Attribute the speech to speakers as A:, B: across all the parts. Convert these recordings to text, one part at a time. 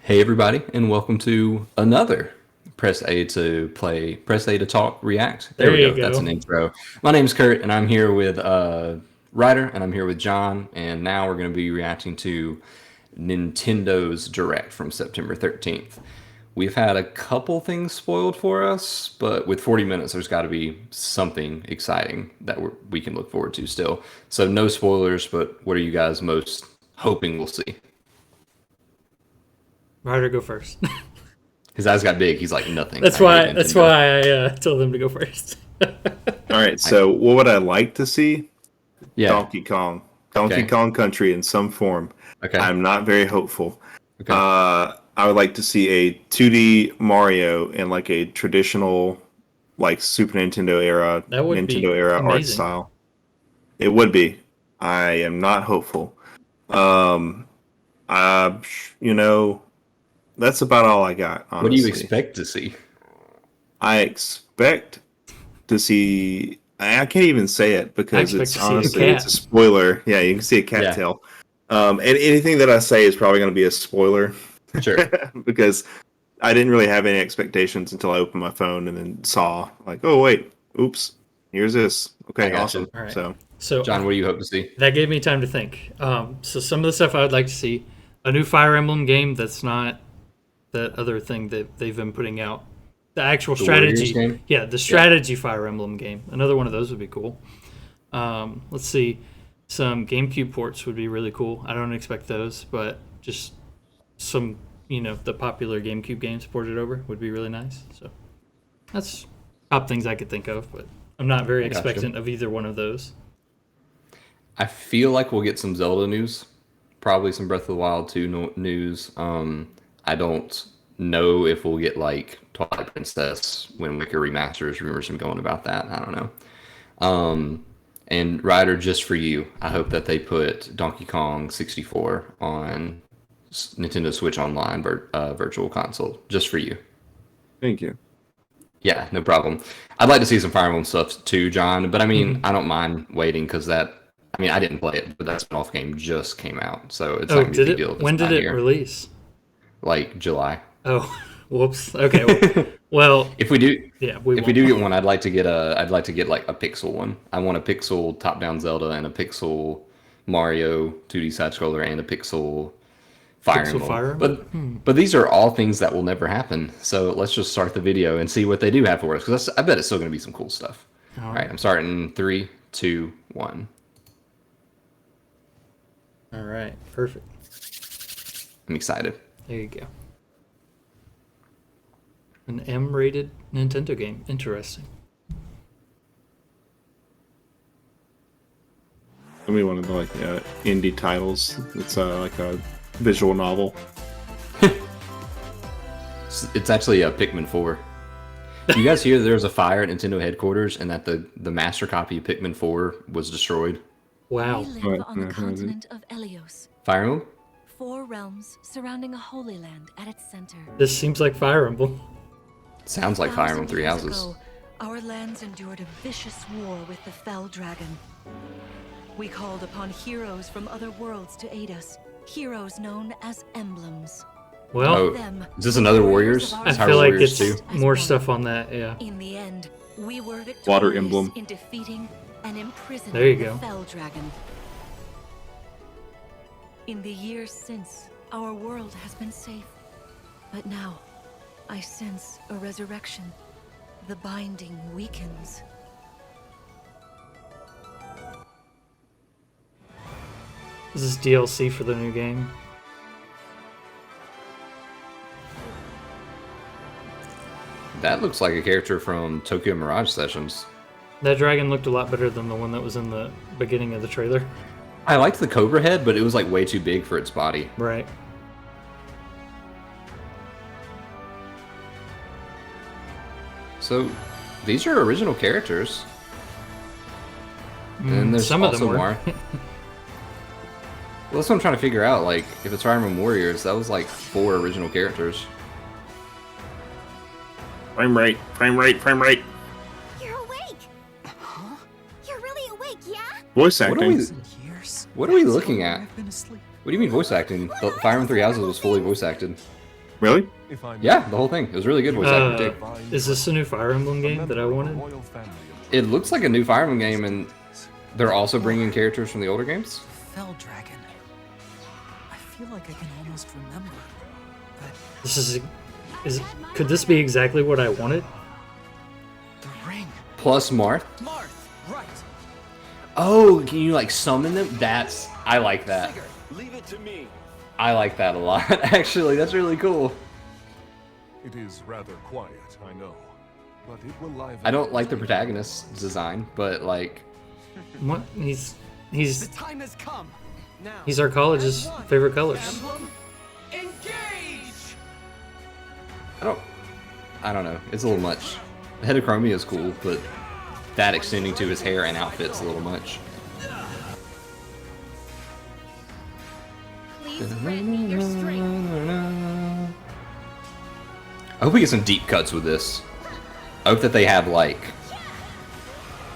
A: Hey everybody, and welcome to another Press A to Play, Press A to Talk, React. There
B: There
A: we
B: you
A: go. That's
B: go.
A: an intro. My name's Kurt, and I'm here with Ryder, and I'm here with John, and now we're going to be reacting to Nintendo's Direct from September 13th. We've had a couple things spoiled for us, but with 40 minutes, there's got to be something exciting that we can look forward to still. So no spoilers, but what are you guys most hoping we'll see?
B: Ryder, go first.
A: His eyes got big. He's like, nothing.
B: that's
A: I hate
B: why. That's
A: Nintendo.
B: why I told them to go first.
C: All right,
A: I,
C: so what would I like to see?
A: yeah.
C: Donkey Kong. Donkey
A: Okay.
C: Kong Country in some form.
A: Okay.
C: I'm not very hopeful.
A: Okay.
C: I would like to see a 2D Mario in like a traditional, like Super
B: That would be
C: Nintendo era art
B: amazing.
C: style. It would be. I am not hopeful. Um, uh, you know, that's about all I got,
A: What do you
C: honestly.
A: expect to see?
C: I expect to see. I can't even say it
B: I
C: because
B: expect
C: it's
B: to see a
C: honestly it's a
B: cat.
C: spoiler. Yeah, you can see a
A: Yeah.
C: cattail. And anything that I say is probably going to be a spoiler
A: Sure.
C: because I didn't really have any expectations until I opened my phone and then saw like, oh wait, oops, here's this.
A: I
C: Okay,
A: got
C: awesome.
A: you.
B: All right.
C: So
B: So
A: John, what do you hope to see?
B: that gave me time to think. So some of the stuff I would like to see: a new Fire Emblem game that's not that other thing that they've been putting out. The actual
A: The Warriors
B: strategy,
A: game?
B: yeah, the strategy Fire Emblem game. Another one of those would be cool. Let's see, some GameCube ports would be really cool. I don't expect those, but just some, the popular GameCube games ported over would be really nice. So that's top things I could think of, but I'm not very
A: I got you.
B: expectant of either one of those.
A: I feel like we'll get some Zelda news. Probably some Breath of the Wild 2 news. I don't know if we'll get like Twilight Princess, Wind Waker remasters, rumors from going about that. I don't know. And Ryder, just for you, I hope that they put Donkey Kong 64 on Nintendo Switch Online virtual console, just for you.
C: thank you.
A: Yeah, no problem. I'd like to see some Fire Emblem stuff too, John, but I mean,
B: Mhm.
A: I don't mind waiting because I mean, I didn't play it, but that spin-off game just came out, so it's not
B: Oh,
A: gonna be a
B: did
A: big
B: it?
A: deal if it's
B: When did
A: not
B: it
A: here.
B: release?
A: Like July.
B: Oh, whoops. Okay. Well,
A: If we do,
B: yeah, we
A: if we
B: won't.
A: do get one, I'd like to get like a pixel one. I want a pixel top-down Zelda and a pixel Mario 2D side scroller and a pixel Fire
B: Pixel
A: Emblem.
B: Fire Emblem?
A: But these are all things that will never happen. So let's just start the video and see what they do have for us, because I bet it's still gonna be some cool stuff.
B: All
A: All
B: right.
A: right, I'm starting 3, 2, 1.
B: All right. Perfect.
A: I'm excited.
B: There you go. An M-rated Nintendo game. Interesting.
C: Let me one of the like indie titles. It's like a visual novel.
A: It's actually a Pikmin 4. You guys hear there was a fire at Nintendo headquarters and that the master copy of Pikmin 4 was destroyed?
B: Wow.
D: We live
C: Right,
D: on the
C: yeah,
D: continent of Elios,
A: Fire Emblem?
D: 4 realms surrounding a holy land at its center.
B: This seems like Fire Emblem.
A: Sounds like Fire Emblem
D: 1,000
A: Three
D: years
A: Houses.
D: ago, our lands endured a vicious war with the fell dragon. We called upon heroes from other worlds to aid us, heroes known as emblems.
B: Well,
A: Oh,
D: Them,
A: is this another
D: warriors
A: Warriors?
D: of our
B: I
A: Is
B: feel
A: Hyrule
B: like
A: Warriors
B: it's
A: 2?
B: more stuff on that. Yeah.
D: In the end, we were victorious
C: Water emblem.
D: in defeating and imprisoning
B: There you
D: the
B: go.
D: fell dragon. In the years since, our world has been safe. But now, I sense a resurrection. The binding weakens.
B: This is DLC for the new game.
A: That looks like a character from Tokyo Mirage Sessions.
B: That dragon looked a lot better than the one that was in the beginning of the trailer.
A: I liked the Cobra head, but it was like way too big for its body.
B: Right.
A: So these are original characters. And there's
B: some of
A: also
B: them were.
A: more. Well, that's what I'm trying to figure out. Like, if it's Fire Emblem Warriors, that was like 4 original characters.
C: Frame rate, frame rate, frame rate.
E: You're awake! Huh? You're really awake, yeah?
C: Voice
A: What are
C: acting.
A: we? What are we looking at? What do you mean voice acting? The Fire Emblem Three Houses was fully voice acted.
C: Really?
A: Yeah, the whole thing. It was really good voice acting too.
B: Is this a new Fire Emblem game that I wanted?
A: It looks like a new Fire Emblem game, and they're also bringing characters from the older games.
F: Fell dragon. I feel like I can almost remember. But
B: This could this be exactly what I wanted?
F: the ring.
A: Plus Marth.
F: Marth, right.
A: Oh, can you like summon them? I like that.
F: Sigurd, leave it to me.
A: I like that a lot. Actually, that's really cool.
G: It is rather quiet, I know, but it will liven.
A: I don't like the protagonist's design, but like,
B: What? He's
F: The time has come. Now.
B: he's our college's favorite colors.
F: Emblem, engage.
A: I don't know. It's a little much. The Heterochromia is cool, but that extending to his hair and outfit's a little much.
E: Please grant me your strength.
A: I hope we get some deep cuts with this. I hope that they have like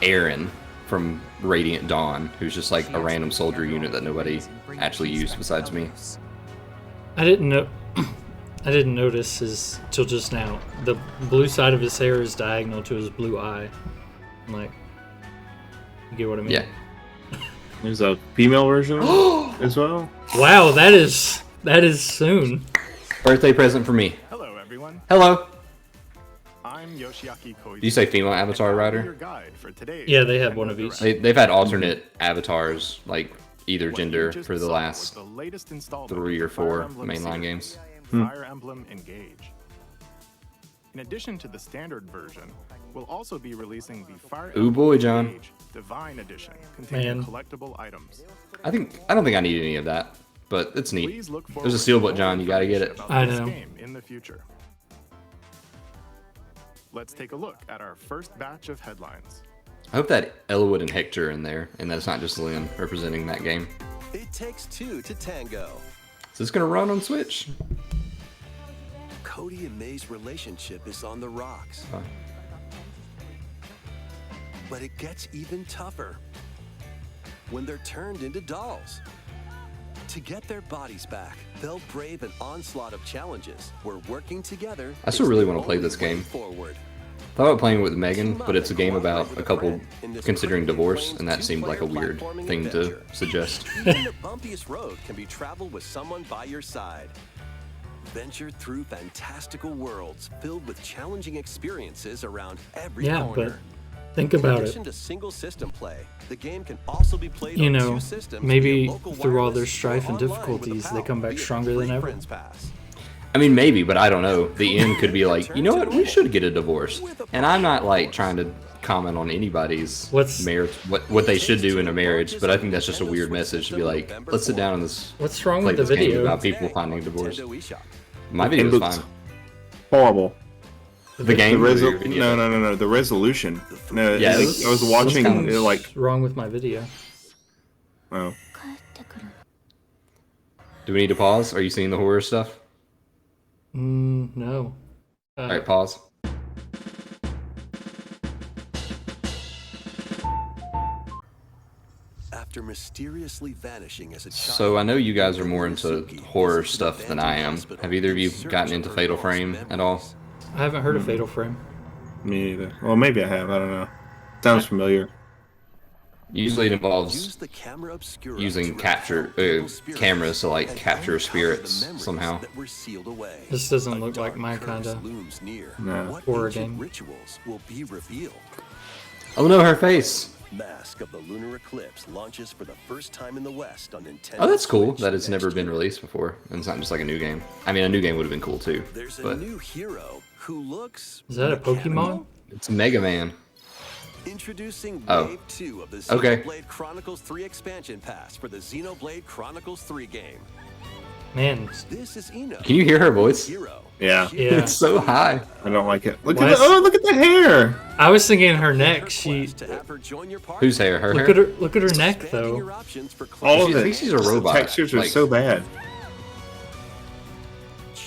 A: Aaron from Radiant Dawn, who's just like a random soldier unit that nobody actually used besides me.
B: I didn't know. I didn't notice his till just now. The blue side of his hair is diagonal to his blue eye. I'm like, you get what I mean?
A: Yeah.
C: There's a female version as well.
B: Wow, that is soon.
A: Birthday present for me.
H: Hello, everyone.
A: Hello.
H: I'm Yoshiaki Koichi.
A: Do you say female avatar
H: Your
A: rider?
H: guide for today's
B: Yeah, they have one
H: Nintendo
B: of each.
H: Direct.
A: They've had alternate avatars, like either
H: What
A: gender,
H: you just
A: for the
H: saw
A: last
H: was the latest installment
A: 3 or
H: of the Fire
A: 4
H: Emblem
A: mainline
H: series,
A: games.
H: Fire Emblem Engage. In addition to the standard version, we'll also be releasing the Fire
A: Ooh,
H: Emblem
A: boy, John.
H: Engage Divine Edition, containing
B: Man.
H: collectible items.
A: I don't think I need any of that, but it's neat.
H: Please look
A: There's a
H: forward
A: steelbook,
H: to
A: John.
H: more
A: You gotta get it.
H: information
B: I
H: about this
B: know.
H: game in the future. Let's take a look at our first batch of headlines.
A: I hope that Elwood and Hector are in there, and that it's not just Lynn representing that game.
I: It takes two to tango.
A: Is this gonna run on Switch?
I: Cody and May's relationship is on the rocks.
A: Oh.
I: But it gets even tougher when they're turned into dolls. To get their bodies back, they'll brave an onslaught of challenges where working together.
A: I still
I: is
A: really
I: the
A: wanna play
I: only
A: this
I: way
A: game.
I: Forward.
A: Thought about playing with Megan, but it's a game about a couple considering divorce, and that seemed like a weird thing to suggest.
I: Even the bumpiest road can be traveled with someone by your side. Venture through fantastical worlds filled with challenging experiences around every
B: Yeah,
I: corner.
B: but think
I: In
B: about
I: addition
B: it.
I: to single system play, the game can also be played
B: You
I: on
B: know,
I: two systems
B: maybe
I: via local
B: through all their
I: wireless or
B: strife and
I: online with a
B: difficulties, they
I: pal
B: come back
I: via
B: stronger than
I: free
B: ever.
I: Friends Pass.
A: I mean, maybe, but I don't know. The end could be like, you know what? We should get a divorce. And I'm not like trying to comment on anybody's
B: What's-
A: marriage, what they should do in a marriage, but I think that's just a weird message to be like, let's sit down and
B: What's wrong
A: play
B: with the
A: this game
B: video?
A: about people finding divorce.
I: Nintendo eShop.
A: My video was fine.
C: Horrible.
A: The
C: The
A: game. or your
C: resol-
A: video?
C: no. The resolution. No,
A: Yeah,
C: I
A: it
C: think I was
A: was-
C: watching
A: something's
C: it like.
B: What's wrong with my video?
C: Oh.
A: Do we need to pause? Are you seeing the horror stuff?
B: No.
A: All right, pause.
I: After mysteriously vanishing as a child.
A: So I know you guys are more into horror stuff than I am. Have either of you gotten into Fatal Frame at all?
B: I haven't heard of Fatal Frame.
C: Me either. Well, maybe I have. I don't know. Sounds familiar.
A: Usually it
I: Use
A: involves
I: the camera obscura
A: using
I: to
A: capture
I: uncover evil spirits
A: cameras to like
I: and
A: capture
I: uncover the
A: spirits
I: memories
A: somehow.
I: that were sealed away.
B: This doesn't
I: A
B: look like
I: dark
B: my
I: curse
B: kinda
I: looms near.
C: No.
I: What
B: horror
I: ancient
B: game.
I: rituals will be revealed?
A: Oh no, her face.
I: Mask of the Lunar Eclipse launches for the first time in the West on Nintendo.
A: Oh, that's cool
I: Switch
A: that it's never
I: next
A: been
I: year.
A: released before, and it's not just like a new game. I mean, a new game would have been cool too,
I: There's a
A: but
I: new hero who looks.
B: Is that a
I: mechanical.
B: Pokemon?
A: it's Mega Man.
I: Introducing
A: Oh.
I: Wave 2 of the
A: Okay.
I: Xenoblade Chronicles 3 expansion pass for the Xenoblade Chronicles 3 game.
B: Man,
I: This is Ino.
A: Can you hear her voice?
I: Hero.
C: Yeah.
B: yeah.
A: It's so high.
C: I don't like it. Look
B: Why
C: at
B: is-
C: the, oh, look at the hair.
B: I was thinking her neck. She
I: To have her join your party.
A: Whose hair? Her
B: look
A: hair?
B: at her. Look at her neck
I: Expanding your
B: though.
I: options for
C: All
A: I
C: of
A: think
C: it.
A: she's a
C: The
A: robot.
C: textures are
A: Like-
C: so bad.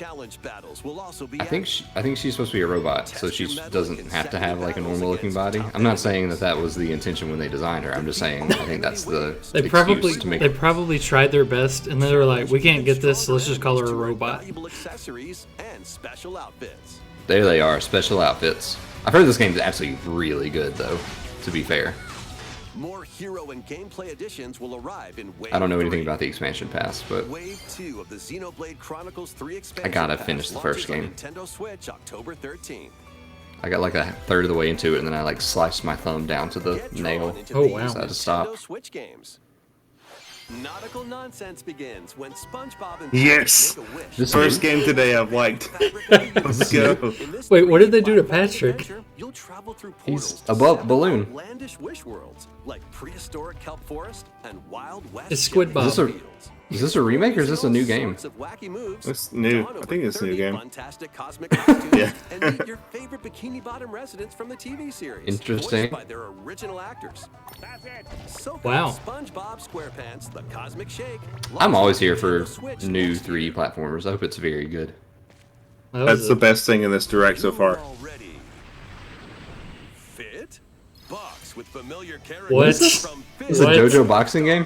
I: challenge battles will also be
A: I think she's supposed to be a robot, so she doesn't have to have like a normal looking body. I'm not saying that that was the intention when they designed her. I'm just saying I think that's the excuse to make.
B: They probably tried their best, and they were like, "We can't get this, so let's just call her a robot."
I: accessories and special outfits.
A: There they are, special outfits. I've heard this game is actually really good, though. To be fair,
I: More hero and gameplay additions will arrive in Wave
A: I don't know anything
I: 3.
A: about the expansion pass, but
I: Wave 2 of the Xenoblade Chronicles 3 expansion
A: I gotta
I: pass
A: finish the first
I: launches
A: game.
I: on Nintendo Switch October 13th.
A: I got like a third of the way into it, and then I like sliced my thumb down to the
I: Get drawn
A: nail.
I: into
B: Oh,
I: these
B: wow.
A: So I had to stop.
I: Nintendo Switch games. Nautical nonsense begins when SpongeBob and
C: Yes!
I: Patrick make a wish.
A: This
C: First
A: new?
C: game today I've liked. Let's go.
I: In this
B: Wait, what did they
I: 3D
B: do to
I: platform
B: Patrick?
I: adventure, you'll travel through
A: He's
I: portals to
A: above
I: 7
A: balloon.
I: outlandish wish worlds like prehistoric kelp forest and wild west.
B: It's Squid
I: jelly
B: Bob.
A: Is this a-
I: fields.
A: Is this a remake or is this a new game?
I: Sorts of wacky moves,
C: It's new.
I: don
C: I
I: over
C: think it's a new
I: 30
C: game.
I: Fantastic cosmic costumes,
C: Yeah.
I: and meet your favorite Bikini Bottom residents from the TV series.
A: Interesting.
I: Voiced by their original actors. Soak
B: Wow.
I: up SpongeBob SquarePants: The Cosmic Shake.
A: I'm always here
I: launches
A: for
I: on Nintendo Switch
A: new
I: next
A: 3D
I: year.
A: platformers. I hope it's very good.
B: That
C: That's
B: was
C: the
B: a-
C: best thing in this direct so
I: You're
C: far.
I: all ready. Fit? Box with familiar characters
B: What?
I: from
A: This is a
B: What?
A: JoJo boxing game?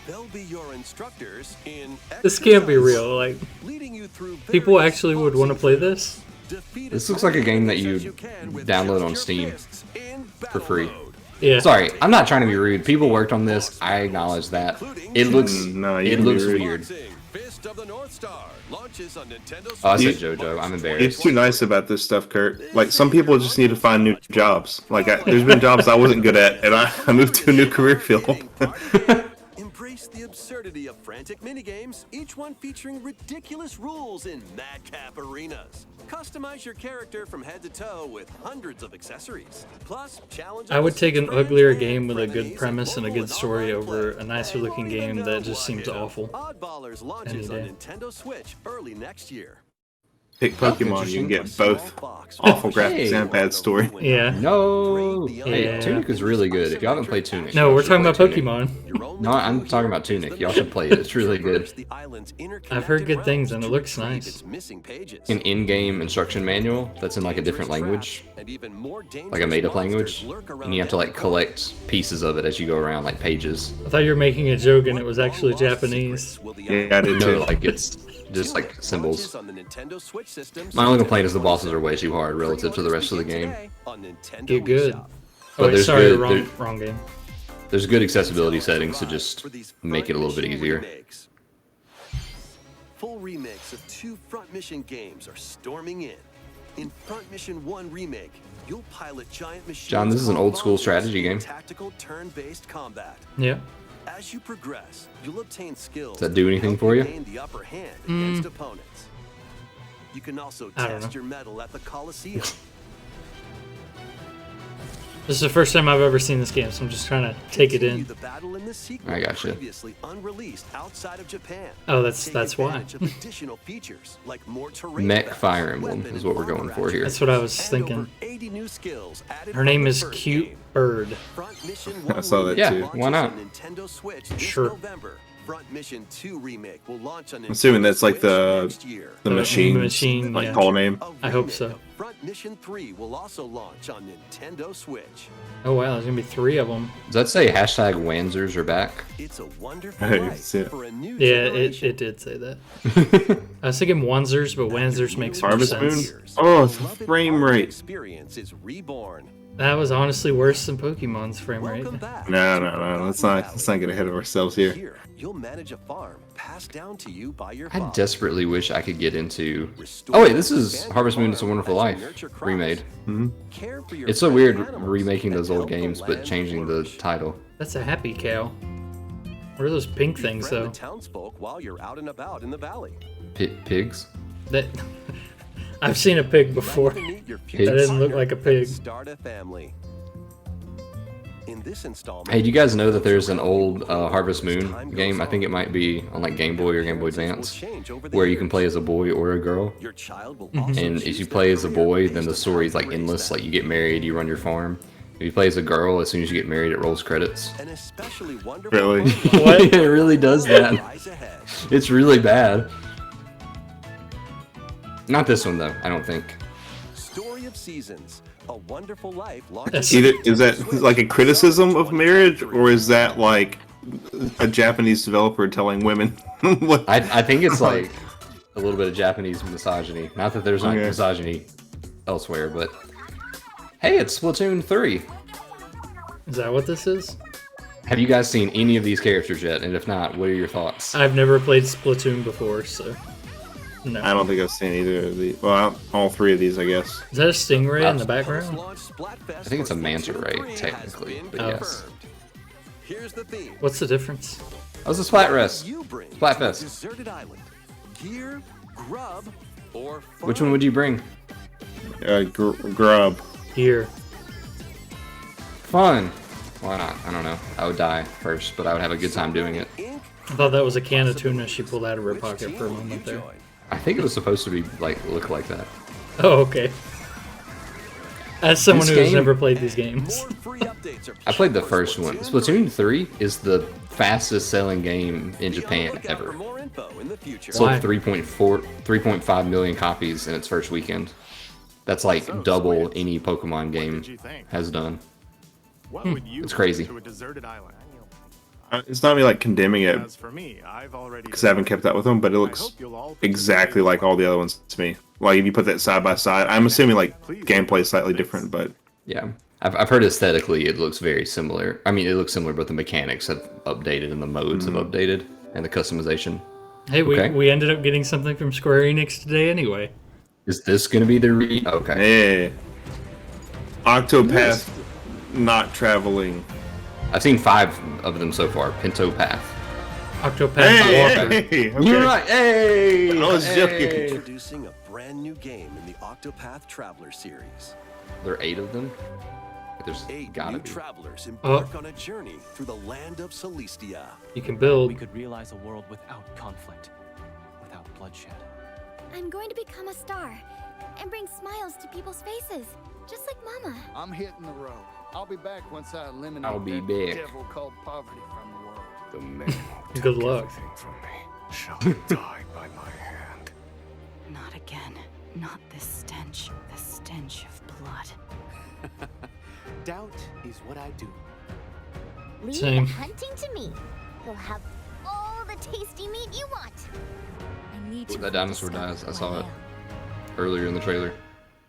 I: They'll be your instructors in
B: This can't be
I: exercise,
B: real. Like,
I: leading you through
B: people
I: various
B: actually would want to play this.
I: defeat
A: This
I: as
A: looks like a
I: many
A: game that
I: enemies as
A: you
I: can with
A: download
I: just
A: on
I: your
A: Steam
I: fists in
A: for
I: battle
A: free.
I: mode.
B: Yeah.
A: Sorry, I'm not trying to be rude. People worked on this. I acknowledge that. It looks
C: No, you
A: it
C: can be
A: looks
C: rude.
A: weird.
I: Boxing, Fist of the North Star launches on Nintendo
A: Oh, I
I: Switch.
A: said JoJo. I'm
C: It's
A: embarrassed.
C: too nice about this stuff, Kurt. Like, some people just need to find new jobs. Like, there's been jobs I wasn't good at, and I moved to a new career field.
I: Embrace the absurdity of frantic minigames, each one featuring ridiculous rules in madcap arenas. Customize your character from head to toe with hundreds of accessories. Plus, challenge.
B: I would take an
I: friends
B: uglier
I: and
B: game with a
I: frenemies
B: good premise and a
I: mobile
B: good
I: and
B: story
I: online
B: over
I: play.
B: a nicer
I: And
B: looking
I: won't even
B: game
I: know
B: that just
I: why.
B: seems awful.
I: Oddballers launches
B: Any
I: on
B: day.
I: Nintendo Switch early next year.
C: Pick Pokemon, you can get both. Awful graphics and bad story.
B: Yeah.
A: No. Hey,
B: Yeah.
A: Tunic is really good. If you haven't played Tunic,
B: No,
A: y'all
B: we're
A: should
B: talking
A: play
B: about
A: Tunic.
B: Pokemon.
A: No, I'm talking about Tunic. Y'all should play it. It's really good.
B: I've heard good things, and it looks nice.
A: An in-game instruction manual that's in like a different language, like a made-up language, and you have to like collect pieces of it as you go around, like pages.
B: I thought you were making a joke and it was actually Japanese.
C: Yeah, I did
A: No,
C: too.
A: like it's just like symbols. My only complaint is the bosses are way too hard relative to the rest of the game.
B: Get good. Oh,
A: But
B: wait,
A: there's
B: sorry,
A: good-
B: wrong,
A: there-
B: wrong game.
A: There's good accessibility settings to just make it a little bit easier.
I: Full remakes of 2 Front Mission games are storming in. In Front Mission 1 remake, you'll pilot giant machines.
A: John, this is an old school
I: called
A: strategy
I: monsters in
A: game.
I: Tactical turn-based combat.
B: Yeah.
I: As you progress, you'll obtain skills.
A: Does that do anything
I: help
A: for you?
I: Gain the upper hand against opponents. You can also
B: I don't
I: test
B: know.
I: your mettle at the Coliseum.
B: This is the first time I've ever seen this game, so I'm just trying to take it
I: Continue
B: in.
I: the battle in the sequel
A: I gotcha.
I: previously unreleased outside of Japan.
B: Oh, that's
I: Take
B: why.
I: advantage of additional features like more terrain
A: Mech
I: battles,
A: Fire Emblem
I: weapon
A: is
I: and
A: what we're going
I: armor
A: for here.
B: That's what I was
I: and
B: thinking.
I: over 80 new skills added
B: Her
I: from
B: name
I: the
B: is
I: first
B: Cute
I: game.
B: Bird.
I: Front Mission
C: I
I: 1
C: saw that
A: Yeah,
C: too.
A: why not?
I: launches on Nintendo Switch this
B: Sure.
I: November. Front Mission 2 remake will launch on Nintendo
C: assuming that's like
I: Switch
C: the
I: next year.
C: the
B: The
C: machine,
B: machine,
C: like
B: yeah.
C: call name.
I: A
B: I hope
I: remake
B: so.
I: of Front Mission 3 will also launch on Nintendo Switch.
B: Oh wow, there's gonna be 3 of them.
A: Does that say hashtag Wanzers are back?
I: It's a wonderful
C: Hey,
I: life
C: that's it.
I: for a new
B: Yeah,
I: generation.
B: it did say that. I was thinking Wanzers, but Wanzers makes more
C: Harvest
B: sense.
C: Moon? Oh, the
I: Beloved
C: frame
I: Harvest
C: rate.
I: experience is reborn.
B: That was honestly worse than Pokemon's frame rate.
I: Welcome back.
C: No. Let's not get ahead of ourselves here.
I: Here, you'll manage a farm passed down to you by your
A: I
I: father.
A: desperately wish I could get into.
I: Restore
A: Oh wait, this is
I: expand
A: Harvest
I: your
A: Moon: It's a
I: farm
A: Wonderful
I: as you
A: Life
I: nurture crops.
A: remade.
I: Care for your
A: It's so
I: pets
A: weird
I: and animals
A: remaking
I: and
A: those old
I: help the
A: games, but
I: land
A: changing the
I: flourish.
A: title.
B: That's a happy cow. What are those pink things
I: Befriend
B: though?
I: the townsfolk while you're out and about in the valley.
A: Pigs.
B: That I've seen a pig
I: Ready
B: before.
I: to meet your
A: That
I: future
B: didn't look
I: partner
B: like a
I: and
B: pig.
I: Start a family. In this installment,
A: Hey, do you guys know that there's an old Harvest Moon game? I think it might be on like Game Boy or Game Boy Advance, where you can play as a boy or a girl.
I: Your child will
B: Mm-hmm.
I: also
A: And
I: choose
A: if you
I: their
A: play as a
I: career
A: boy,
I: based
A: then the
I: on
A: story's
I: how
A: like
I: you raise
A: endless.
I: them.
A: Like you get married, you run your farm. If you play as a girl, as soon as you get married, it rolls credits.
I: An especially wonderful
C: Really?
I: home
B: What?
A: It really does that.
I: lies ahead.
A: It's really bad. Not this one though. I don't think.
I: Story of Seasons, A Wonderful Life
B: That's-
I: launches.
C: Either is that like a criticism of marriage, or is that like a Japanese developer telling women what?
A: I think it's like a little bit of Japanese misogyny. Not that there's not
C: Okay.
A: misogyny elsewhere, but hey, it's Splatoon 3.
B: Is that what this is?
A: Have you guys seen any of these characters yet? And if not, what are your thoughts?
B: I've never played Splatoon before, so no.
C: I don't think I've seen either of these. Well, all three of these, I guess.
B: Is that a stingray in the background?
A: I think it's a manta ray, technically, but yes.
I: Here's the theme.
B: What's the difference?
A: That was a Splatfest.
I: You bring
A: Splatfest.
I: to a deserted island. Gear, grub, or fun.
A: Which one would you bring?
C: Grub.
B: Here.
A: Fun. Why not? I don't know. I would die first, but I would have a good time doing it.
B: I thought that was a can of tuna she pulled out of her pocket for a moment there.
A: I think it was supposed to be look like that.
B: Oh, okay. As someone
A: This
B: who has
A: game-
B: never played these games.
A: I played the first one. Splatoon 3 is the fastest selling game in Japan ever. Sold
B: Why?
A: 3.5 million copies in its first weekend. That's like double any Pokemon game has done.
H: What would you
A: It's crazy.
H: bring to a deserted island?
C: It's not me like condemning it
H: As for me, I've already
C: because I haven't kept up with them, but it looks exactly like all the other ones to me. Like if you put that side by side, I'm assuming like gameplay is slightly different, but
A: Yeah. I've heard aesthetically it looks very similar. I mean, it looks similar, but the mechanics have updated and the modes have updated and the customization.
B: Hey,
A: Okay.
B: we ended up getting something from Square Enix today anyway.
A: Is this going to be the Okay.
C: hey, Octopath not traveling.
A: I've seen 5 of them so far. PintoPath.
B: Octopath Walker.
C: Hey,
A: You're right. Hey!
C: I was joking.
I: Introducing a brand new game in the Octopath Traveler series.
A: There are 8 of them? There's
I: 8
A: gotta
I: new
A: be.
I: travelers embark on a journey through the land of Celestia.
B: You can build.
F: We could realize a world without conflict, without bloodshed.
E: I'm going to become a star and bring smiles to people's faces, just like Mama.
J: I'm hitting the road. I'll be back once I eliminate
A: I'll be
J: that
A: back.
J: devil called poverty from the world.
G: The man who
B: Good
G: took
B: luck.
G: everything from me shall die by my hand.
K: Not again. Not this stench. The stench of blood.
J: Doubt is what I do.
E: Leave
B: Same.
E: the hunting to me. You'll have all the tasty meat you want.
D: I need
A: Ooh,
D: to
A: that dinosaur dies. I saw it earlier in the trailer.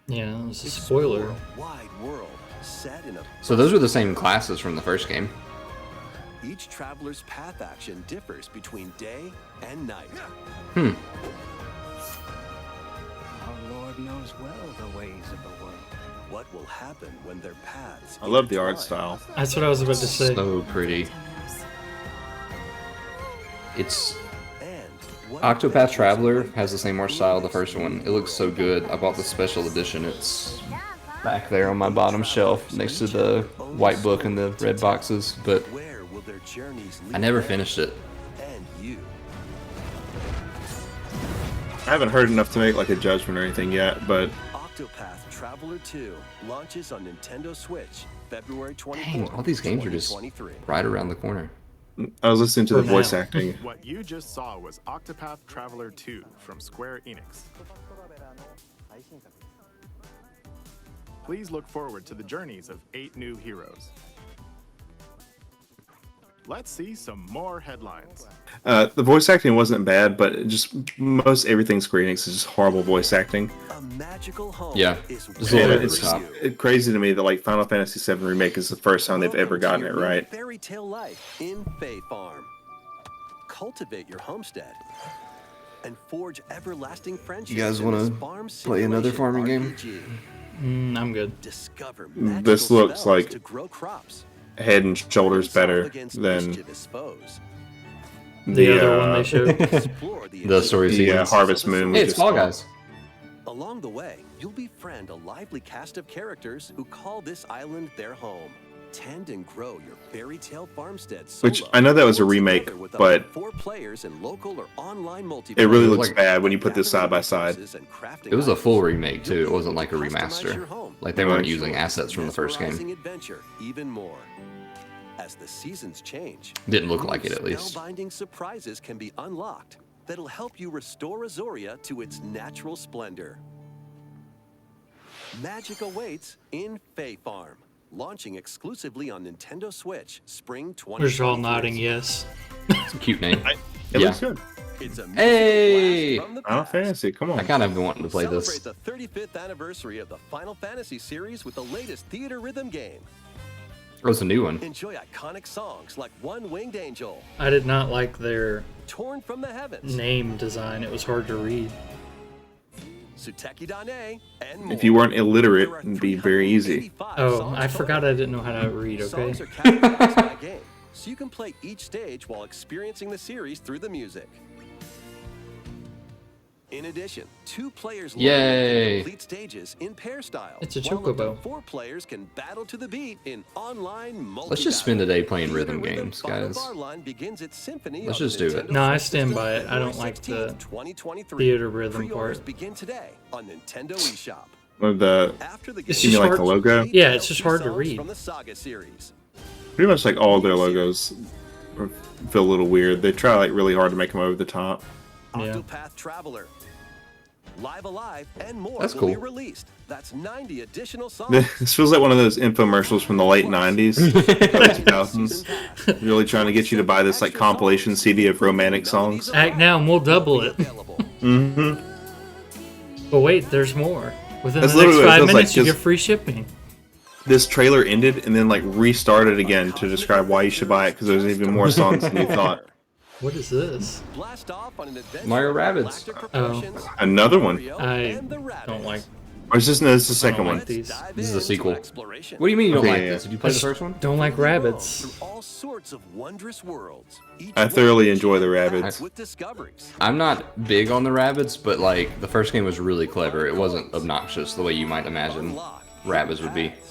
B: Yeah, that was a spoiler.
I: Explore a wide world set in a.
A: So those are the same classes from the first game.
I: Each traveler's path action differs between day and night.
J: Our Lord knows well the ways of the world.
I: What will happen when their paths?
C: I love the art
I: intertwine?
C: style.
B: That's what I was about to say.
A: So pretty. It's
I: And what
A: Octopath
I: adventures
A: Traveler
I: await
A: has the same art style of the first one. It looks so good. I bought the special edition. It's back there on my bottom shelf next to the white book and the red boxes, but
I: Where will their journeys lead
A: I never
I: them
A: finished it.
I: and you?
C: I haven't heard enough to make like a judgment or anything yet, but
I: Octopath Traveler 2 launches on Nintendo Switch February 24th.
A: Dang, all these games are just
I: 2023.
A: right around the corner.
C: I was listening to the
B: For
C: voice
B: now.
C: acting.
H: What you just saw was Octopath Traveler 2 from Square Enix. Please look forward to the journeys of 8 new heroes. Let's see some more headlines.
C: The voice acting wasn't bad, but it just most everything Square Enix is just horrible voice acting.
I: A magical home
A: Yeah,
I: is
A: just a little
C: And
A: bit
C: it's
A: over the top.
C: it's crazy to me that like Final Fantasy VII Remake is the first time they've ever gotten it right.
I: Fairy tale life in Fae Farm. Cultivate your homestead and forge everlasting friendships.
A: You guys
I: in
A: wanna
I: this farm
A: play another
I: simulation
A: farming game?
I: RPG.
B: I'm good.
I: Discover
C: This
I: magical
C: looks
I: spells
C: like
I: to grow crops.
C: Head and shoulders
I: Face off
C: better
I: against
C: than
I: mischievous foes.
B: The other one they showed.
I: Explore
A: The story of
C: the
A: seasons.
C: Harvest Moon.
A: Hey,
C: we
A: it's
C: just
A: Fall
C: saw.
A: Guys.
I: Along the way, you'll befriend a lively cast of characters who call this island their home. Tend and grow your fairy tale farmstead solo.
C: Which I know that was a
I: or
C: remake,
I: together with up
C: but
I: to 4 players in local or online multiplayer.
C: it really
A: It was
C: looks
A: like-
C: bad when you put this side by side.
A: It was a full remake too. It wasn't like a remaster. Like they weren't
C: Right.
A: using assets from the first game.
I: Mesmerizing adventure even more. As the seasons change,
A: Didn't look like it at least.
I: spellbinding surprises can be unlocked that'll help you restore Azoria to its natural splendor. Magic awaits in Fae Farm, launching exclusively on Nintendo Switch spring 2023.
B: We're just all nodding yes.
A: It's a cute name.
C: It looks good.
I: It's a
A: Hey!
I: blast from the
C: Final
I: past.
C: Fantasy, come on.
A: I kind of have been wanting to play this.
I: Celebrate the 35th anniversary of the Final Fantasy series with the latest theater rhythm game.
A: Oh, it's a new one.
I: Enjoy iconic songs like One Winged Angel,
B: I did not like their
I: Torn from the Heavens,
B: name design. It was hard to read.
I: Suteki Dane, and more.
C: If you weren't illiterate,
I: There are
C: it'd be very easy.
I: 385
B: Oh,
I: songs
B: I forgot
I: total.
B: I didn't know how to read, okay?
I: Songs are categorized by game, so you can play each stage while experiencing the series through the music. In addition, 2 players
A: Yay.
I: complete stages in pair style.
B: It's a
I: while up to
B: chocobo.
I: 4 players can battle to the beat in online multi.
A: Let's just spend the day playing rhythm games, guys. Let's just do it.
B: No, I stand by it. I don't like the theater rhythm
I: Pre-orders
B: part.
I: begin today on Nintendo eShop.
C: With the,
I: After the
B: It's
C: you
B: just
C: mean like
B: hard-
C: the logo?
B: Yeah, it's just hard to
I: songs
B: read.
I: From the Saga series.
C: Pretty much like all their logos feel a little weird. They try like really hard to make them over the top.
B: Yeah.
I: Octopath Traveler, Live Alive, and more
A: That's
I: will
A: cool.
I: be released. That's 90 additional songs.
C: This feels like one of those infomercials from the late 90s, early 2000s. Really trying to get you to buy this like compilation CD of romantic songs.
B: Act now and we'll double it.
C: Mm-hmm.
B: But wait, there's more. Within
C: That's
B: the next
C: literally what it
B: 5
C: feels like,
B: minutes, you
C: just-
B: get free shipping.
C: This trailer ended and then like restarted again to describe why you should buy it because there's even more songs than you thought.
B: What is this?
I: Blast off on an adventure
A: Mario
I: with
A: Rabbids.
I: Galactic
B: Oh.
I: Proportions,
C: Another one.
I: Mario
B: I
I: and the
B: don't like.
C: Or is this no? This is the
B: I don't
C: second
B: like
C: one.
B: these.
A: This is a sequel.
I: Exploration.
A: What do you mean you don't
C: Okay,
A: like
C: yeah.
A: this? Did you play the first one?
B: Don't like rabbits.
I: Through all sorts of wondrous worlds. Each
C: I
I: one
C: thoroughly enjoy the
I: packed
C: rabbits.
I: with discoveries.
A: I'm not big on the rabbits, but like the first game was really clever. It wasn't obnoxious the way you might imagine
I: Unlock
A: rabbits would be.
I: paths.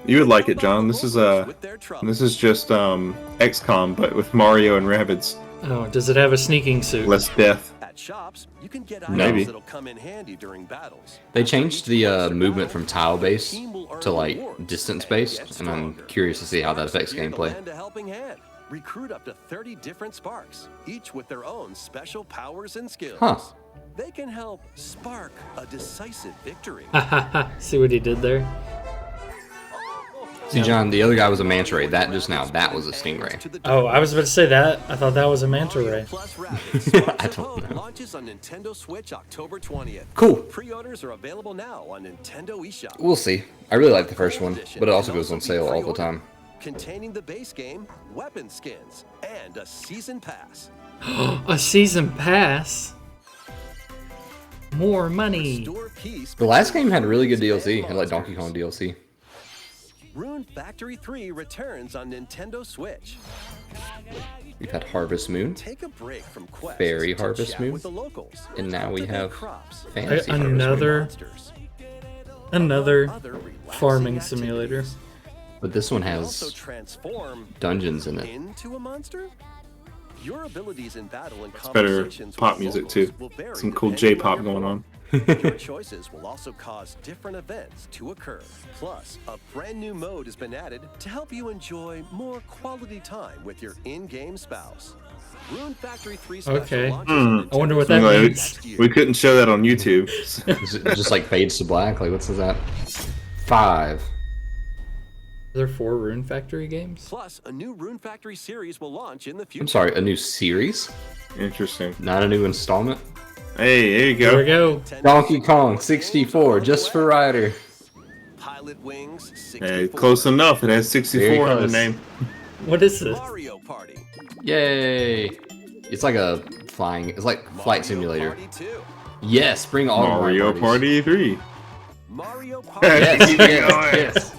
C: You would like it, John. This is just XCOM, but with Mario and rabbits.
B: Oh, does it have a sneaking suit?
C: Less death.
I: At shops, you can get
C: Maybe.
I: items that'll come in handy during battles.
A: They changed the movement from tile-based to like distance-based, and I'm curious to see how that affects
I: Here to
A: gameplay.
I: lend a helping hand. Recruit up to 30 different sparks, each with their own special powers and skills.
A: Huh.
I: They can help spark a decisive victory.
B: See what he did there?
A: See, John, the other guy was a manta ray. That just now, that was a stingray.
B: Oh, I was about to say that. I thought that was a manta ray.
I: Plus Rabbids,
A: I don't know.
I: launches on Nintendo Switch October 20th.
A: Cool.
I: Pre-orders are available now on Nintendo eShop.
A: We'll see. I really like the first one, but it also goes on sale all the time.
I: Containing the base game, weapon skins, and a season pass.
B: A season pass? More money.
I: Restore peace
A: The last game had
I: between
A: really good
I: humans
A: DLC. It
I: and
A: had like Donkey Kong
I: monsters.
A: DLC.
I: Rune Factory 3 returns on Nintendo Switch.
A: We've had Harvest Moon,
I: Take a break from quests
A: Fairy
I: to
A: Harvest
I: chat
A: Moon,
I: with the locals,
A: and now we
I: cultivate
A: have
I: crops,
A: Fantasy
B: Another-
A: Harvest Moon.
I: monsters,
B: Another
I: other relaxing
B: farming
I: activities.
B: simulator.
A: But this one
I: You can also
A: has
I: transform
A: dungeons in it.
I: into a monster. Your abilities in battle and
C: Better
I: conversations
C: pop
I: with
C: music
I: locals
C: too.
I: will vary
C: Some cool
I: depending
C: J-pop
I: your
C: going
I: form.
C: on.
I: Your choices will also cause different events to occur. Plus, a brand new mode has been added to help you enjoy more quality time with your in-game spouse. Rune Factory 3 special
B: Okay.
I: launches on
B: I wonder what
I: Nintendo
B: that
C: Anyway,
B: means.
I: next year.
C: we couldn't show that on YouTube.
A: It just like fades to black. Like, what's that? 5.
B: Are there 4 Rune Factory games?
I: Plus, a new Rune Factory series will launch in the future.
A: I'm sorry, a new series?
C: Interesting.
A: Not a new installment?
C: Hey, there you
B: There we
C: go.
B: go.
A: Donkey Kong 64, just for Ryder.
I: Pilot Wings 64.
C: Hey, close enough. It has 64 in the
A: close.
C: name.
B: What is this?
I: Mario Party.
A: Yay! It's like a flying, it's like Flight
I: Mario
A: Simulator.
I: Party 2.
A: Yes, bring all
C: Mario
A: parties.
C: Party 3.
I: Mario Party.
A: Yes,
C: Keep
A: yes,
C: going.
A: yes.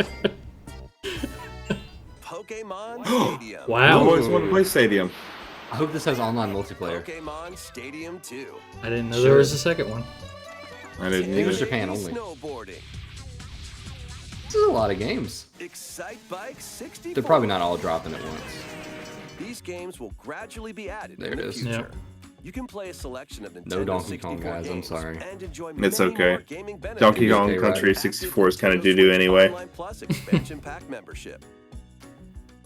I: Pokemon Stadium.
C: I
B: Wow.
C: always want to play Stadium.
A: I hope this has online multiplayer.
I: Pokemon Stadium 2.
B: I didn't know there was a second one.
C: I didn't
A: English
C: either.
A: Japan only.
I: Snowboarding.
A: This is a lot of games.
I: Excite Bike 64.
A: They're probably not all dropping at once.
I: These games will gradually be added
A: There
I: in
A: it
I: the
A: is.
I: future.
B: Yep.
I: You can play a selection of Nintendo
A: No Donkey
I: 64
A: Kong, guys, I'm
I: games
A: sorry.
I: and enjoy
C: It's
I: many
C: okay.
I: more gaming benefits.
C: Donkey
A: It's
C: Kong
A: okay,
C: Country
A: right?
C: 64 is kind of
I: Nintendo
C: doo-doo
I: Switch
C: anyway.
I: Online Plus expansion pack membership.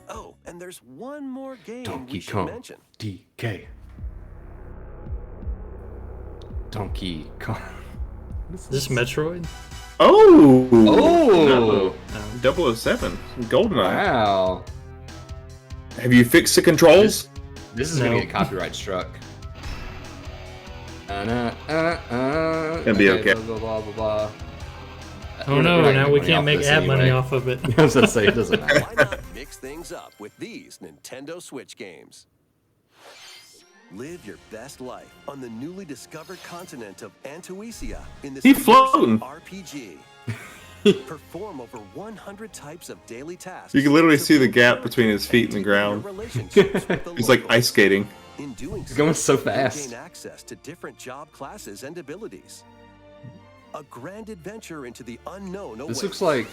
I: Oh, and there's one more game we
A: Donkey
I: should
A: Kong
I: mention.
A: DK. Donkey Kong.
B: Is this Metroid?
C: Oh!
A: Oh!
C: No. 007. GoldenEye.
A: Wow.
C: Have you fixed the controls?
A: This is gonna get copyright struck.
C: Gonna be okay.
A: Blah, blah, blah, blah.
B: Oh no,
A: We're not
B: now
A: getting
B: we
A: money
B: can't
A: off
B: make
A: this
B: ad money
A: anyway.
B: off of it.
A: I was gonna say, it doesn't matter.
I: Why not mix things up with these Nintendo Switch games? Live your best life on the newly discovered continent of Antuisia in this
C: He's floating.
I: RPG. Perform over 100 types of daily tasks.
C: You can literally see the gap between his feet and the ground. He's like ice skating.
I: In doing
A: He's going so
I: you
A: fast.
I: gain access to different job classes and abilities. A grand adventure into the unknown awaits.
A: This looks like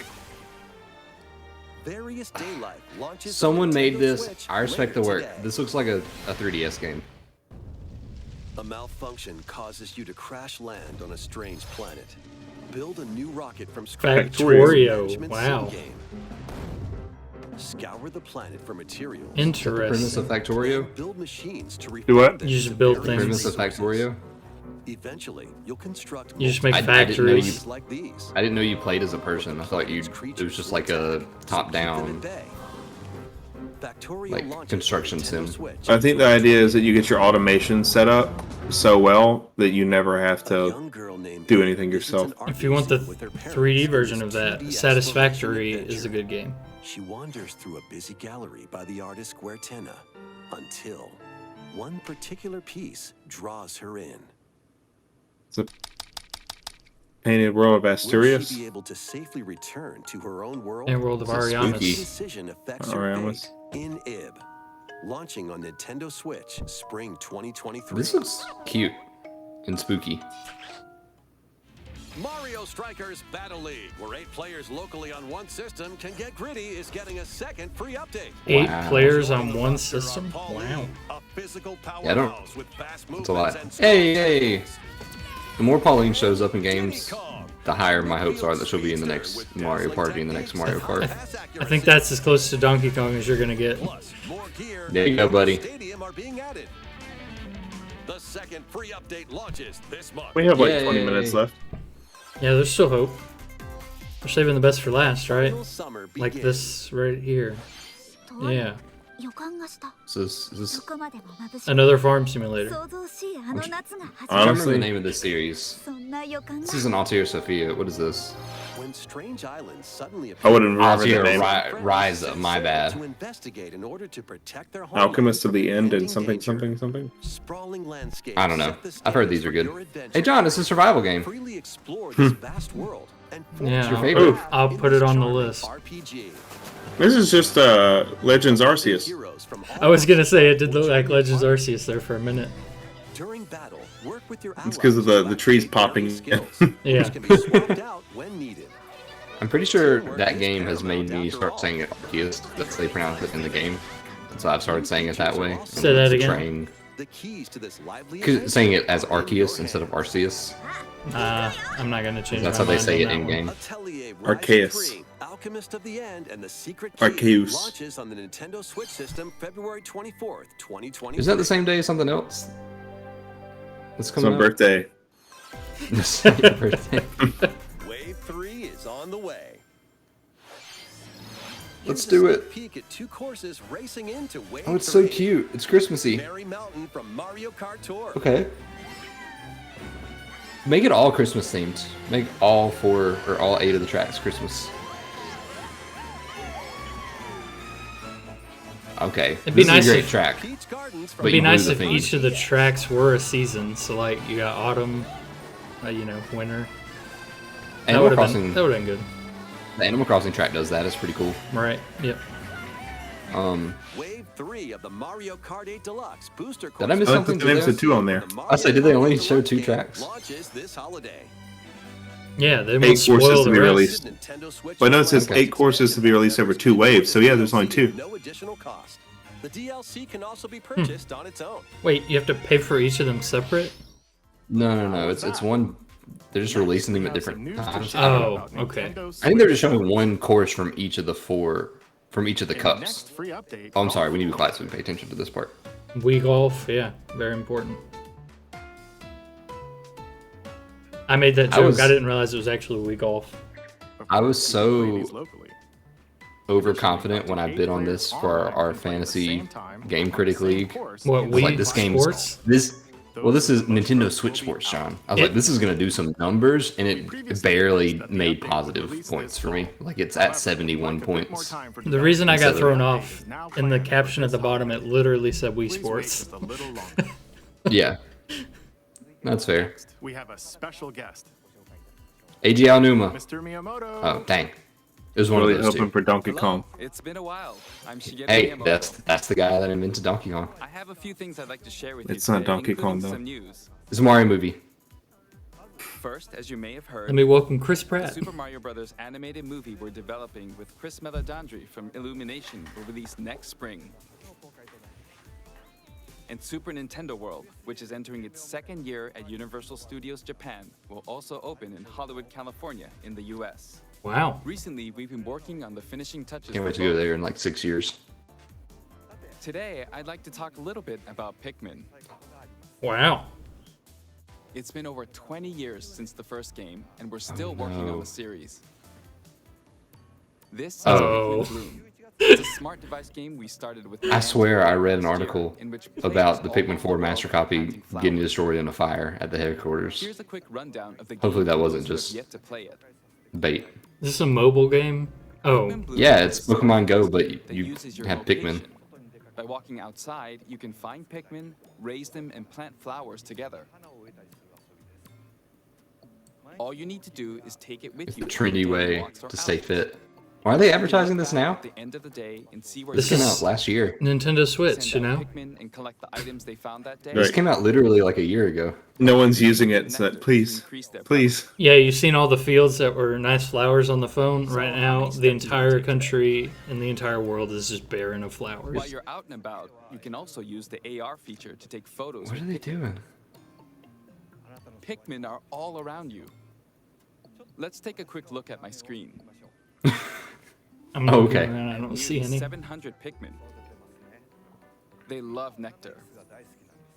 I: Various Day Life launches
A: someone
I: on
A: made
I: Nintendo
A: this.
I: Switch
A: I respect the
I: later
A: work.
I: today.
A: This looks like a 3DS game.
I: A malfunction causes you to crash land on a strange planet. Build a new rocket from scratch.
B: Factorio.
I: Management
B: Wow.
I: sim game. Scour the planet for materials.
A: Premise of
B: Interesting.
A: Factorio?
I: Build machines to
C: Do what?
I: refine them
B: You just
I: into
B: build
I: various
A: Premise of
I: resources.
A: Factorio?
I: Eventually, you'll construct
B: You just make
A: I didn't know
B: factories.
I: like these.
A: I didn't know you played as a person. I thought you it was just like a top-down
I: Factorio
A: like
I: launches
A: construction
I: Nintendo
A: sim.
I: Switch.
C: I think the idea is that you get your automation set up so well that you never have to do anything yourself.
B: If you want the 3D version of that, Satisfactory is a good game.
I: She wanders through a busy gallery by the artist Guertena until one particular piece draws her in.
C: It's a painted world of
I: Will
C: Asturias.
I: she be able to safely return to her own world?
B: And World of
A: This is
B: Ariamis.
A: spooky.
I: Decision affects her
C: Ariamis.
I: fate in Ib. Launching on Nintendo Switch spring 2023.
A: This looks cute and spooky.
I: Mario Strikers Battle League, where 8 players locally on one system can get gritty, is getting a second free update.
B: 8
A: Wow.
B: players on one system? Wow.
I: A physical
A: Yeah, I don't.
I: powerhouse with fast
A: It's a lot.
I: movements and
A: Hey, hey! The more Pauline shows up in games, the higher my hopes are that she'll be in the next Mario Party and the next Mario Kart.
B: I think that's as close to Donkey Kong as you're gonna get.
I: more gear
A: There you go, buddy.
I: stadium are being added. The second free update launches this month.
C: We have like
A: Yay.
C: 20 minutes left.
B: Yeah, there's still hope. We're saving the best for last, right?
I: Final summer
B: Like
I: begins.
B: this right here. Yeah.
E: 予感がした
A: Is this
E: どこまでも眩しく
B: Another farm simulator.
E: 想像しいあの夏が始まる
A: I don't remember
C: Honestly,
A: the name of this series.
E: そんな予感が
A: This isn't Altair Sophia. What is this?
I: When strange islands suddenly
C: I wouldn't remember
A: Altair
C: the name.
A: Ryza. My bad.
I: to investigate in order to protect their
C: Alchemist of the
I: homeland
C: End and
I: from
C: something,
I: impending
C: something,
I: danger.
C: something.
I: Sprawling landscapes
A: I don't know.
I: set the
A: I've heard
I: stage
A: these are
I: for
A: good.
I: your adventure.
A: Hey, John, it's a survival game.
I: Freely explore this vast world and
B: Yeah,
A: your
B: I'll,
A: favorite?
B: I'll put it on the list.
I: RPG.
C: This is just Legends Arceus.
I: Heroes from all
B: I was gonna say it did look like Legends Arceus there for a minute.
I: during battle, work with your
C: It's because of
I: allies
C: the
I: to
C: trees
I: activate
C: popping
I: various
C: in.
I: skills,
B: Yeah.
I: which can be swapped out when needed.
A: I'm pretty sure that game has made me start saying it Arceus. That's how they pronounce it in the game. So I've started saying it that way.
B: Say that again.
A: Portraying-
I: The keys to this lively
A: saying it as Arceus instead of Arceus.
B: I'm not gonna change
A: That's
B: my
A: how they
B: mind
A: say
B: on
A: it
B: that
A: in
B: one.
A: game.
I: Atelier
C: Arceus.
I: Rise 3, Alchemist of the End, and the Secret Key
C: Arceus.
I: launches on the Nintendo Switch system February 24th, 2020.
A: Is that the same day as something else? That's
C: It's
A: coming
C: my
A: out?
C: birthday.
A: It's your birthday.
I: Wave 3 is on the way.
A: Let's
I: Here's a
A: do
I: sneak
A: it.
I: Peek at 2 courses racing into Wave
A: Oh, it's so
I: 3.
A: cute. It's Christmassy.
I: Merry Mountain from Mario Kart Tour.
A: Okay. Make it all Christmas themed. Make all 4 or all 8 of the tracks Christmas. Okay.
B: It'd be
A: this
B: nice
A: is a great
B: if-
A: track.
I: Peach Gardens from
A: But
B: It'd be
A: you blew
B: nice
A: the
B: if
A: theme.
B: each of the tracks were a season. So like you got autumn, winter. That
A: Animal
B: would have
A: Crossing.
B: been good.
A: The Animal Crossing track does that. It's pretty cool.
B: Right. Yep.
I: Wave 3 of the Mario Kart 8 Deluxe booster
A: Did I miss
C: I
A: something?
C: think the name's
A: Did
C: the 2 on there.
A: I say, did they only show 2 tracks?
I: Launches this holiday.
B: Yeah, they
C: 8
B: won't spoil
C: courses
B: the
C: to be
B: rest.
C: released.
I: Nintendo Switch
C: But I know it says
A: Okay.
C: 8 courses to be released over 2 waves, so yeah, there's only 2.
I: No additional cost. The DLC can also be purchased on its own.
B: Wait, you have to pay for each of them separate?
A: No. It's one. They're just releasing them at different times.
B: Oh, okay.
A: I think they're just showing one course from each of the 4, from each of the cups.
H: Next free update.
A: Oh, I'm sorry. We need to be quiet so we pay attention to this part.
B: Wii golf, yeah, very important. I made that
A: I
B: joke.
A: was-
B: I didn't realize it was actually a week off.
A: I was so
H: locally.
A: overconfident when I bid on this for our fantasy game critic league.
B: What,
A: I was like,
B: Wii
A: this game's
B: Sports?
A: this is Nintendo Switch Sports, John. I was like, this is gonna do some numbers, and it barely made positive points for me. Like, it's at 71 points.
B: The reason I got
A: Instead of-
B: thrown off, in the caption at the bottom, it literally said Wii Sports.
A: Yeah, that's fair.
H: We have a special guest,
A: AG Aonuma.
H: Mr. Miyamoto.
A: Oh, dang. It was one
C: Really
A: of those
C: hoping
A: two.
C: for Donkey Kong.
L: It's been a while. I'm Shigeru
A: Hey,
L: Miyamoto.
A: that's the guy that invented Donkey Kong.
L: I have a few things I'd like to share with
C: It's
L: you
C: not
L: today,
C: Donkey Kong,
L: including
C: though.
L: some news.
A: It's a Mario movie.
L: First, as you may have heard,
B: Let me welcome Chris
L: the
B: Pratt.
L: Super Mario Bros. Animated movie we're developing with Chris Meledandri from Illumination will release next spring. And Super Nintendo World, which is entering its second year at Universal Studios Japan, will also open in Hollywood, California, in the US.
B: Wow.
L: Recently, we've been working on the finishing touches.
A: Can't
L: for
A: wait to go
L: both.
A: there in like 6 years.
L: Today, I'd like to talk a little bit about Pikmin.
B: Wow.
L: It's been over 20 years since the first game, and we're still working on
A: no.
L: the series. This is
B: Oh.
L: Pikmin Bloom. It's a smart device game we started with.
A: I swear I read an article
L: in which
A: about the
L: players all
A: Pikmin
L: over
A: 4
L: the
A: master
L: world
A: copy
L: planting flowers.
A: getting destroyed in a fire at the headquarters.
L: Here's a quick rundown of the game.
A: Hopefully that
L: for
A: wasn't
L: those who
A: just
L: have yet to play it.
A: bait.
B: Is this a mobile game? Oh,
L: Pikmin Bloom
A: Yeah,
L: is
A: it's
L: a
A: Pokemon Go,
L: service
A: but
L: that
A: you
L: uses your
A: have Pikmin.
L: location. By walking outside, you can find Pikmin, raise them, and plant flowers together. All you need to do is take it with
A: It's
L: you.
A: the
L: for
A: trendy
L: daily
A: way
L: walks or
A: to stay
L: outings.
A: fit. Why are they
L: You can
A: advertising
L: look
A: this
L: back
A: now?
L: at the end of the day and see where
B: This
L: you
A: This came
B: is-
A: out last year.
B: Nintendo Switch,
L: send
B: you
L: out
B: know?
L: Pikmin and collect the items they found that day.
A: This
C: Right.
A: came out literally like a year ago.
C: No one's using it, so that, please, please.
B: Yeah, you've seen all the fields that were nice flowers on the phone.
L: So
B: Right
L: how
B: now,
L: many
B: the
L: steps do you
B: entire
L: take
B: country and the entire world is just barren of
L: While
B: flowers.
L: you're out and about, you can also use the AR feature to take photos.
A: What are
L: with
A: they
L: Pikmin.
A: doing?
L: Pikmin are all around you. Let's take a quick look at my screen.
B: I'm
A: Oh,
B: looking
A: okay.
B: around, I don't see
L: Nearly
B: any.
L: 700 Pikmin. They love nectar.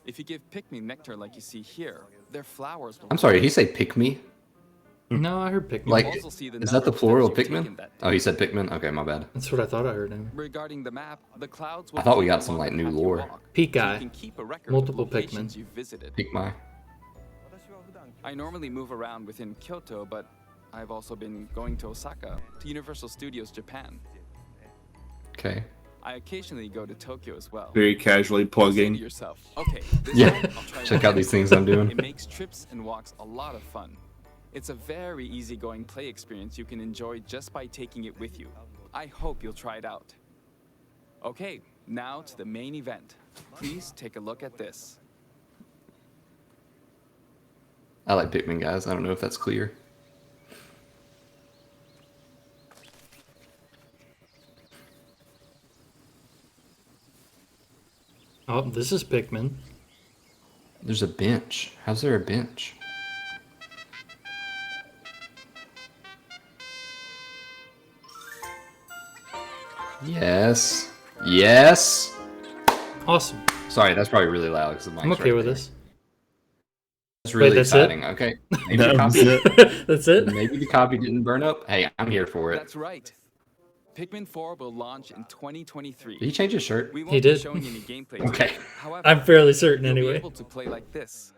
L: If you give Pikmin nectar like you see here, their flowers will.
A: I'm sorry, did he say pick me?
B: No, I heard Pikmin.
A: Like,
L: also see the
A: is that
L: number
A: the
L: of
A: plural
L: steps you've
A: Pikmin?
L: taken that
A: Oh, he said Pikmin? Okay, my bad.
B: That's what I thought I heard. Him.
L: Regarding the map, the clouds
A: I
L: will
A: thought we
L: float
A: got some,
L: along
A: like,
L: the
A: new
L: path you
A: lore.
L: walk,
B: Peak
L: so you
B: Eye.
L: can keep a record
B: Multiple
L: of the locations
B: Pikmin.
L: you've visited.
A: Pick my.
L: I normally move around within Kyoto, but I've also been going to Osaka, to Universal Studios Japan.
A: Okay.
L: I occasionally go to Tokyo as well.
C: Very casually
L: You say to
C: plugging.
L: yourself, okay, this
A: Yeah,
L: time I'll try
A: check
L: one
A: out these
L: thing."
A: things I'm doing.
L: It makes trips and walks a lot of fun. It's a very easygoing play experience you can enjoy just by taking it with you. I hope you'll try it out. Okay, now to the main event. Please take a look at this.
A: I like Pikmin, guys. I don't know if that's clear.
B: Oh, this is Pikmin.
A: There's a bench. How's there a bench? Yes. Yes.
B: Awesome.
A: Sorry, that's probably really loud because the mic's
B: I'm okay
A: right
B: with
A: there.
B: this.
A: It's really
B: that's it?
A: exciting. Okay. Maybe the
C: That was
A: copy,
C: it.
B: That's it?
A: maybe the copy didn't burn up. Hey, I'm here for it.
L: That's right. Pikmin 4 will launch in 2023.
A: Did he change his shirt?
L: We
B: He
L: won't
B: did.
L: be showing any gameplay.
A: Okay.
L: today. However,
B: I'm fairly certain
L: you'll be
B: anyway.
L: able to play like this.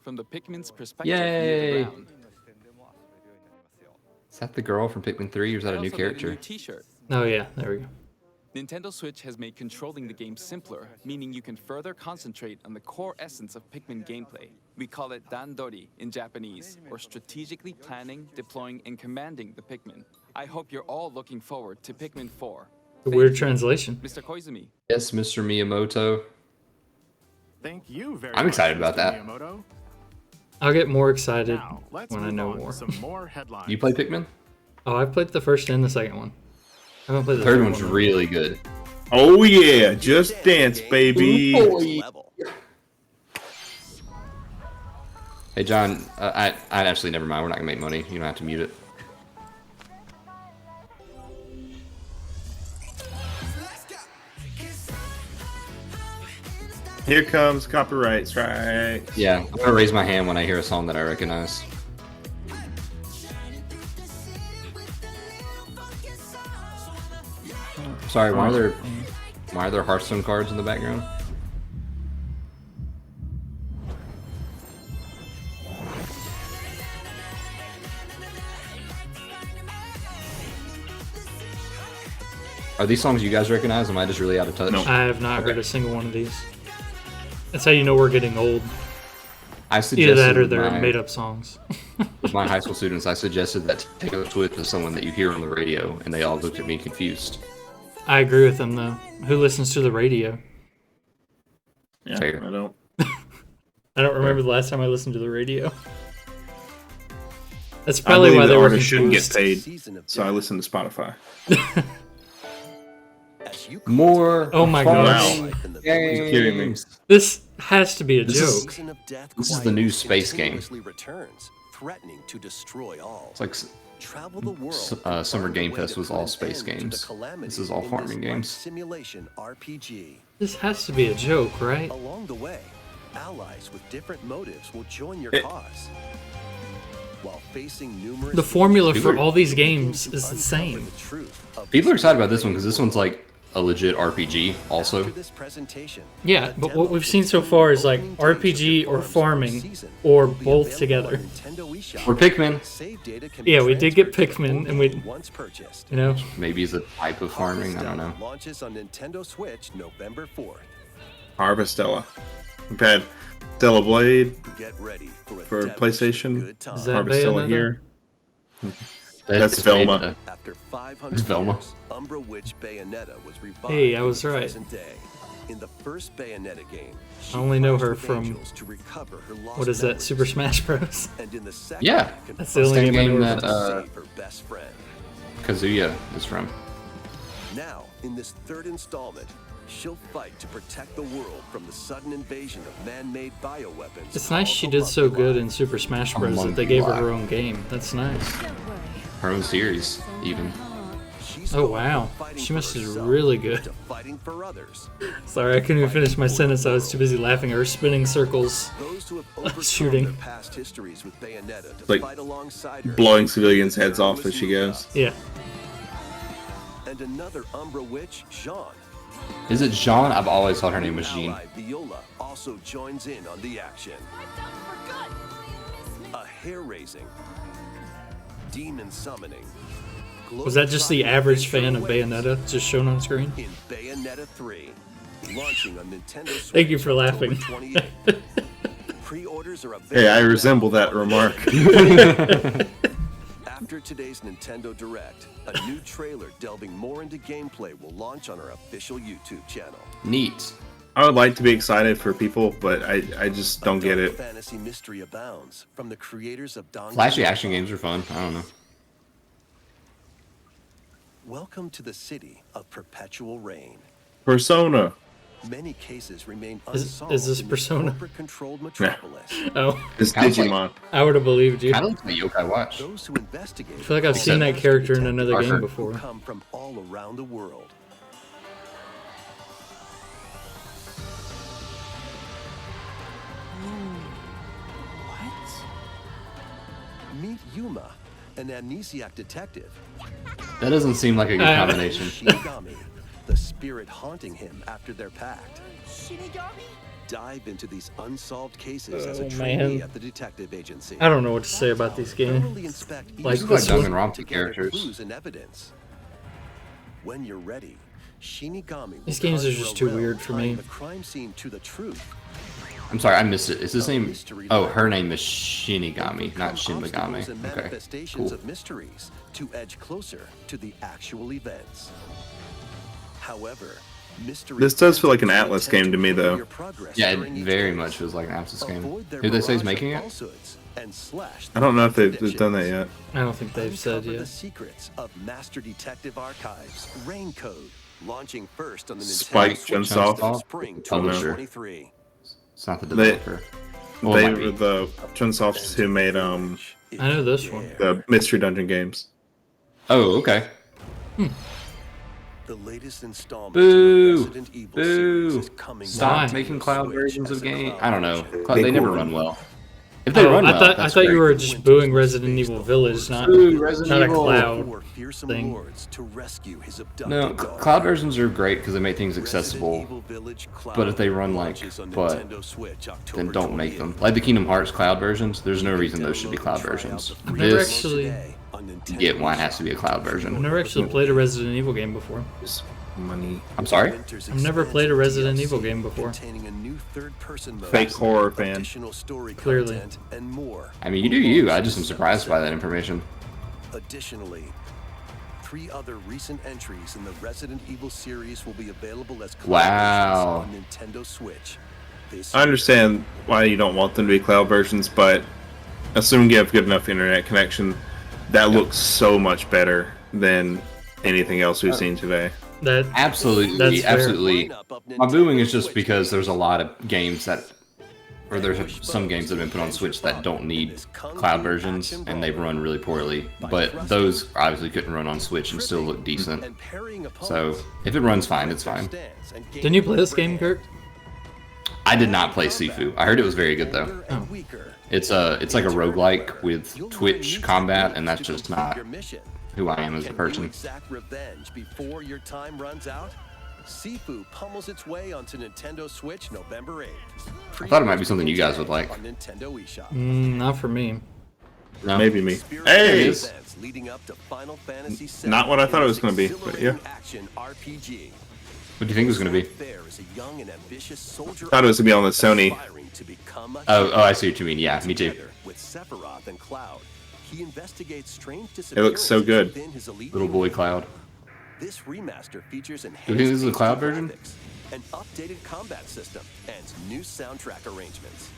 L: From the Pikmin's perspective,
A: Yay.
L: near the ground.
A: Is that the girl from Pikmin 3 or is that
L: I
A: a new
L: also made
A: character?
L: new t-shirt.
B: Oh yeah, there we go.
L: Nintendo Switch has made controlling the game simpler, meaning you can further concentrate on the core essence of Pikmin gameplay. We call it dandori in Japanese, or strategically planning, deploying, and commanding the Pikmin. I hope you're all looking forward to Pikmin 4.
B: A weird translation.
L: Mr. Koizumi.
A: Yes, Mr. Miyamoto.
H: Thank you very
A: I'm
H: much,
A: excited about
H: Mr.
A: that.
H: Miyamoto.
B: I'll get more excited
H: Now, let's
B: when I
H: move
B: know
H: on to
B: more.
H: some more headlines.
A: You play Pikmin?
B: Oh, I've played the first and the second one. I haven't played
A: The
B: the
A: third one's
B: one.
A: really good.
C: Oh yeah, just dance, baby.
A: Hey, John, I actually never mind. We're not gonna make money. You don't have to mute it.
C: Here comes copyright strikes.
A: Yeah, I'm gonna raise my hand when I hear a song that I recognize. Sorry, why are there Hearthstone cards in the background? Are these songs you guys recognize? Am I just really out of touch?
B: No. I have not heard a single one of these. That's how you know we're getting old.
A: I suggested
B: either that or they're made-up songs.
A: With my high school students, I suggested that Taylor Swift is someone that you hear on the radio, and they all looked at me confused.
B: I agree with them, though. Who listens to the radio?
C: Yeah, I don't.
B: I don't remember the last time I listened to the radio. That's probably why they were confused.
C: Shouldn't get paid, so I listen to Spotify.
A: More.
B: Oh my gosh!
C: Wow. You're kidding me.
B: This has to be a joke.
A: This is the new space game.
I: Threatening to destroy all.
A: It's like Summer Game Fest was all space games. This is all farming games.
I: Simulation RPG.
B: This has to be a joke, right?
I: Along the way, allies with different motives will join your cause. While facing numerous
B: the formula for all these games is the same.
A: People are excited about this one because this one's like a legit RPG also.
B: Yeah, but what we've seen so far is like RPG or farming or both together.
A: Or Pikmin.
B: Yeah, we did get Pikmin, and we, you know,
A: maybe it's a type of farming. I don't know.
I: Launches on Nintendo Switch November 4th.
C: Harvestella. We've had Stella Blade
I: Get ready
C: for PlayStation.
B: Harvestella
C: here. That's Velma.
I: After 500
A: It's Velma.
I: years, Umbra Witch Bayonetta was revived.
B: Hey, I was
I: in the
B: right.
I: present day. In the first Bayonetta game,
B: I only know her from what is that, Super Smash Bros.
I: And in the second
A: Yeah,
B: that's the only game I know
A: that
I: her best friend.
A: Kazuya is from.
I: Now, in this third installment, she'll fight to protect the world from the sudden invasion of man-made bioweapons.
B: It's nice she did so good in Super Smash Bros. That they gave her own game. That's nice.
A: Her own series, even.
B: Oh wow, she must be really good.
I: Fighting for others.
B: Sorry, I couldn't even finish my sentence. I was too busy laughing at her spinning circles, shooting.
I: Past histories with Bayonetta to
C: Like
I: fight alongside her.
C: blowing civilians' heads off as she goes.
B: Yeah.
I: And another Umbra Witch, Jean.
A: Is it Jean? I've always thought her name was Jean.
I: Viola also joins in on the action. A hair-raising, demon summoning.
B: Was that just the average fan of Bayonetta just shown on screen?
I: In Bayonetta 3, launching on Nintendo Switch.
B: Thank you for laughing.
I: Pre-orders are available.
C: Hey, I resemble that remark.
I: After today's Nintendo Direct, a new trailer delving more into gameplay will launch on our official YouTube channel.
A: Neat.
C: I would like to be excited for people, but I just don't get it.
I: Fantasy mystery abounds from the creators of
A: Flashy action games are fun. I don't know.
I: Welcome to the city of perpetual rain.
C: Persona.
I: Many cases remain
B: Is
I: unsolved
B: this
I: in
B: Persona?
I: controlled metropolis.
B: Oh.
C: It's Digimon.
B: I would have believed you.
A: I don't think Yokai Watch.
I: Those who investigate
B: I feel like I've seen that character in another game before.
I: come from all around the world. Meet Yuma, an amnesiac detective.
A: That doesn't seem like a good combination.
I: Shinigami, the spirit haunting him after their pact.
E: Shinigami?
I: Dive into these unsolved cases as a
B: Oh,
I: trainee
B: man.
I: at the detective agency.
B: I don't know what to say about these games.
I: Thoroughly inspect each
B: Like
A: This is like
B: this one.
A: Danganronpa characters.
I: clues and evidence. When you're ready, Shinigami will
B: These games are
I: conjure
B: just
I: a
B: too
I: realm
B: weird for
I: tying
B: me.
I: the crime scene to the truth.
A: I'm sorry, I missed it. Is his name? Oh, her name is Shinigami, not
I: Obstacles
A: Shinigami.
I: and
A: Okay,
I: manifestations
A: cool.
I: of mysteries to edge closer to the actual events. However, mystery
C: This does feel like an Atlas game to me, though.
A: Yeah, it very much feels like an Atlas game. Who they say is making it?
C: I don't know if they've done that yet.
B: I don't think they've said
I: Uncover the
B: yet.
I: secrets of Master Detective Archives, Rain Code, launching first on the
C: Spike
I: Nintendo Switch
C: Chunsoft?
I: in spring
A: Publisher.
I: 2023.
A: It's not the
C: They-
A: developer. Well, it
C: They
A: might be.
C: were the Chunsoft who made
B: I know this one.
C: the Mystery Dungeon games.
A: Oh, okay.
I: The latest installment
A: Boo!
I: of the Resident Evil series
A: Boo!
I: is coming
A: Stop
B: Why?
I: to
A: making
I: the
A: cloud
I: Switch
A: versions
I: as
A: of
I: a
A: games.
I: cloud
A: I don't know.
I: version.
A: They never
C: cool.
A: run well. If they run well,
B: I
A: that's
B: thought you
A: great.
B: were just booing Resident Evil Village, not a cloud thing.
A: No, cloud versions are great because they make things accessible. But if they run like what, then don't make them. Like the Kingdom Hearts cloud versions, there's no reason those should be cloud versions.
B: I've never
A: This,
B: actually,
A: you get why it has to be a cloud
B: I've
A: version.
B: never actually played a Resident Evil game before.
C: Money.
A: I'm sorry?
B: I've never played a Resident Evil game before.
C: Fake horror fan.
B: Clearly.
A: I mean, you do you. I just am surprised by that information.
I: Additionally, 3 other recent entries in the Resident Evil series will be available as
A: Wow.
I: on Nintendo Switch.
C: I understand why you don't want them to be cloud versions, but assuming you have good enough internet connection, that looks so much better than anything else we've seen today.
A: Absolutely. My booing is just because there's a lot of games that, or there's some games that have been put on Switch that don't need cloud versions, and they've run really poorly. But those obviously couldn't run on Switch and still look decent. So if it runs fine, it's fine.
B: Didn't you play this game, Kurt?
A: I did not play Sifu. I heard it was very good though.
B: Oh.
A: It's like a roguelike with Twitch combat, and that's just not who I am as a person.
I: Revenge before your time runs out? Sifu pummels its way onto Nintendo Switch November 8th.
A: I thought it might be something you guys would like.
I: On Nintendo eShop.
B: Not for me.
A: No.
C: Maybe me. Hey!
I: Leading up to Final Fantasy VII
C: Not what I thought it was going to be, but yeah.
I: action RPG.
A: What do you think it was going to be?
C: Thought it was going to be on the Sony.
A: Oh, I see what you mean. Yeah, me too.
I: With Sephiroth and Cloud, he investigates strange
C: It looks so good.
A: Little boy Cloud.
I: This remaster features enhanced
A: Do you think this is a cloud version?
I: graphics, an updated combat system, and new soundtrack arrangements.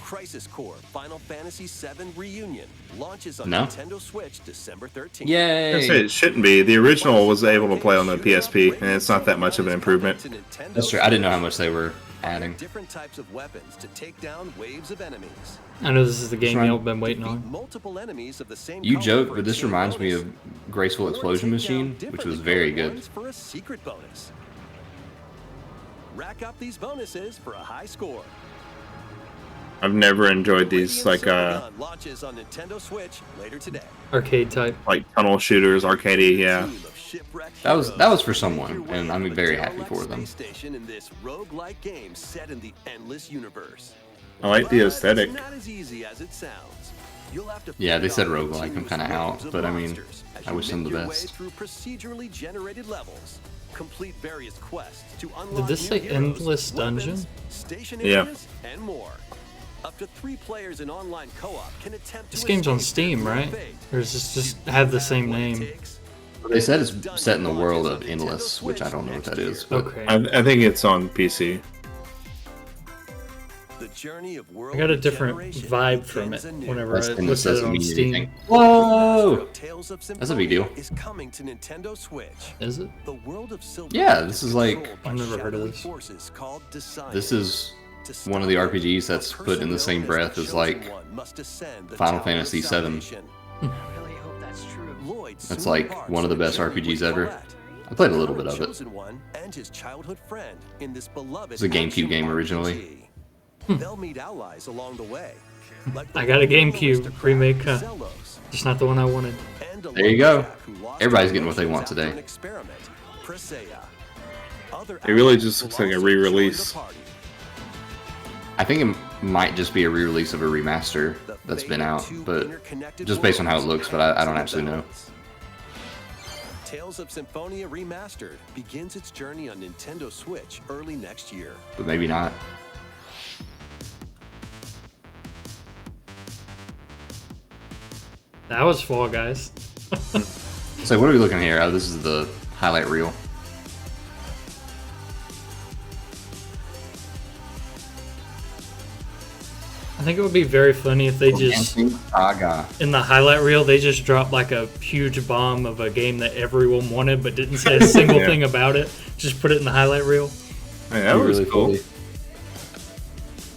I: Crisis Core Final Fantasy VII Reunion launches on Nintendo Switch December 13th.
A: Yay!
C: I say it shouldn't be. The original was able to play on the PSP, and it's not that much of an improvement.
A: That's true. I didn't know how much they were adding.
I: Different types of weapons to take down waves of enemies.
B: I know this is the game y'all been waiting on.
I: Multiple enemies of the same
A: You
I: color
A: joke,
I: for
A: but
I: a
A: this
I: team
A: reminds me
I: bonus,
A: of Graceful Explosion
I: or take down
A: Machine, which
I: differently
A: was very
I: colored
A: good.
I: ones for a secret bonus. Rack up these bonuses for a high score.
C: I've never enjoyed these
I: Launches on Nintendo Switch later today.
B: Arcade type.
C: like tunnel shooters, arcadey, yeah.
A: That was for someone, and I'm very happy for them.
I: Station in this roguelike game set in the endless universe.
C: I like the aesthetic.
I: Not as easy as it sounds. You'll have to
A: Yeah, they said
I: figure out
A: roguelike. I'm
I: continuous
A: kind of
I: waves
A: out,
I: of
A: but I mean,
I: monsters as
A: I
I: you
A: wish them the
I: make your way
A: best.
I: through procedurally generated levels. Complete various quests to unlock
B: Did this
I: new
B: say
I: heroes,
B: Endless Dungeon?
I: weapons, station
C: Yeah.
I: areas, and more. Up to 3 players in online co-op can attempt to
B: This game's on
I: escape
B: Steam,
I: their
B: right?
I: fate.
B: Or does this just have the same name?
A: They said it's set in the world of Endless, which I don't know what that is. But
B: Okay.
C: I think it's on PC.
I: The journey of world
B: I got a different
I: regeneration
B: vibe from
I: begins
B: it
I: anew.
B: whenever
A: That's
B: I
A: Endless
B: looked at it
A: doesn't
B: on
A: mean
B: Steam.
A: anything. Whoa!
I: Tales of
A: That's a big deal.
I: Symphonia is coming to Nintendo Switch.
B: Is it?
I: The world of Silver
A: Yeah, this is like-
I: controlled by
B: I've never heard of
I: shadowy
B: this.
I: forces called Design.
A: This is one of the RPGs that's put in the same breath as like Final Fantasy VII. That's like one of the best RPGs ever. I played a little bit of it.
I: It's
A: It's a GameCube game originally.
I: They'll meet allies along the way. Like the
B: I got a
I: Royal
B: GameCube
I: Aristocrat
B: remake,
I: Zellos,
B: just not the one I wanted.
I: and a
A: There you go.
I: lumberjack who lost
A: Everybody's
I: her
A: getting what they
I: emotions
A: want
I: after
A: today.
I: an experiment, Presea. Other
C: It really
I: allies
C: just
I: will
C: looks like a
I: also join the
C: re-release.
I: party.
A: I think it might just be a re-release of a remaster that's been out, but just based on how it looks, but I don't actually know.
I: Tales of Symphonia Remastered begins its journey on Nintendo Switch early next year.
A: But maybe not.
B: That was Fall Guys.
A: So what are we looking here? Oh, this is the highlight reel.
B: I think it would be very funny if they just,
A: Saga.
B: in the highlight reel, they just dropped like a huge bomb of a game that everyone wanted but didn't say a single
C: Yeah.
B: thing about it. Just put it in the highlight reel.
C: Hey, that was
A: really
C: cool.
A: cool.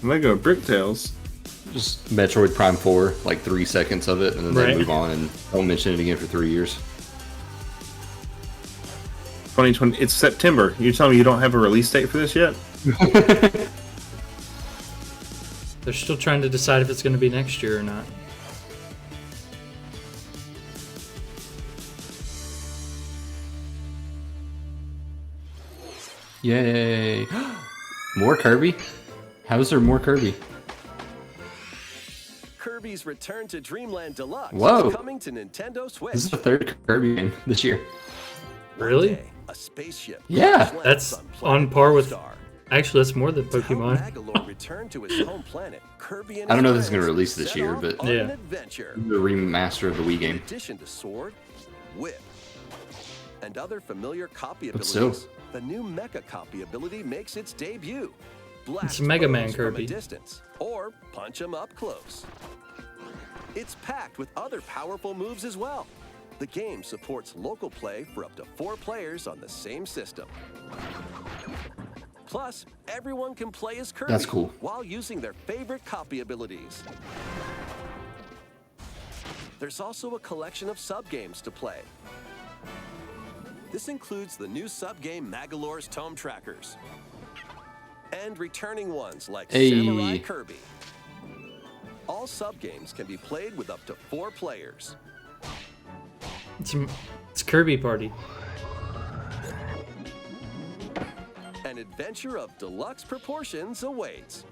C: Lego Bricktails.
A: Just Metroid Prime 4, like 3 seconds of it, and then they
B: Right.
A: move on and don't mention it again for 3 years.
C: 2020. It's September. You're telling me you don't have a release date for this yet?
B: They're still trying to decide if it's going to be next year or not.
A: Yay! More Kirby? How is there more Kirby?
I: Kirby's Return to Dreamland Deluxe
A: Whoa.
I: is coming to Nintendo Switch.
A: This is the third Kirby game this year.
B: Really?
I: A spaceship.
A: Yeah.
B: That's on par with... Actually, that's more than Pokemon.
I: Magolor returned to his home planet. Kirby and
A: I don't know if
I: his
A: this is going to
I: friends
A: release this
I: set
A: year,
I: off
A: but
I: on
B: Yeah.
I: an adventure.
A: the remaster of the Wii game.
I: In addition to sword, whip, and other familiar copy
A: But
I: abilities,
A: still.
I: the new Mecha copy ability makes its debut.
B: It's Mega Man
I: foes from a
B: Kirby.
I: distance, or punch 'em up close. It's packed with other powerful moves as well. The game supports local play for up to 4 players on the same system. Plus, everyone can play as Kirby
A: That's cool.
I: while using their favorite copy abilities. There's also a collection of sub-games to play. This includes the new sub-game Magolor's Tome Trackers, and returning ones like Samurai Kirby. All sub-games can be played with up to 4 players.
B: It's Kirby Party.
I: An adventure of deluxe proportions awaits.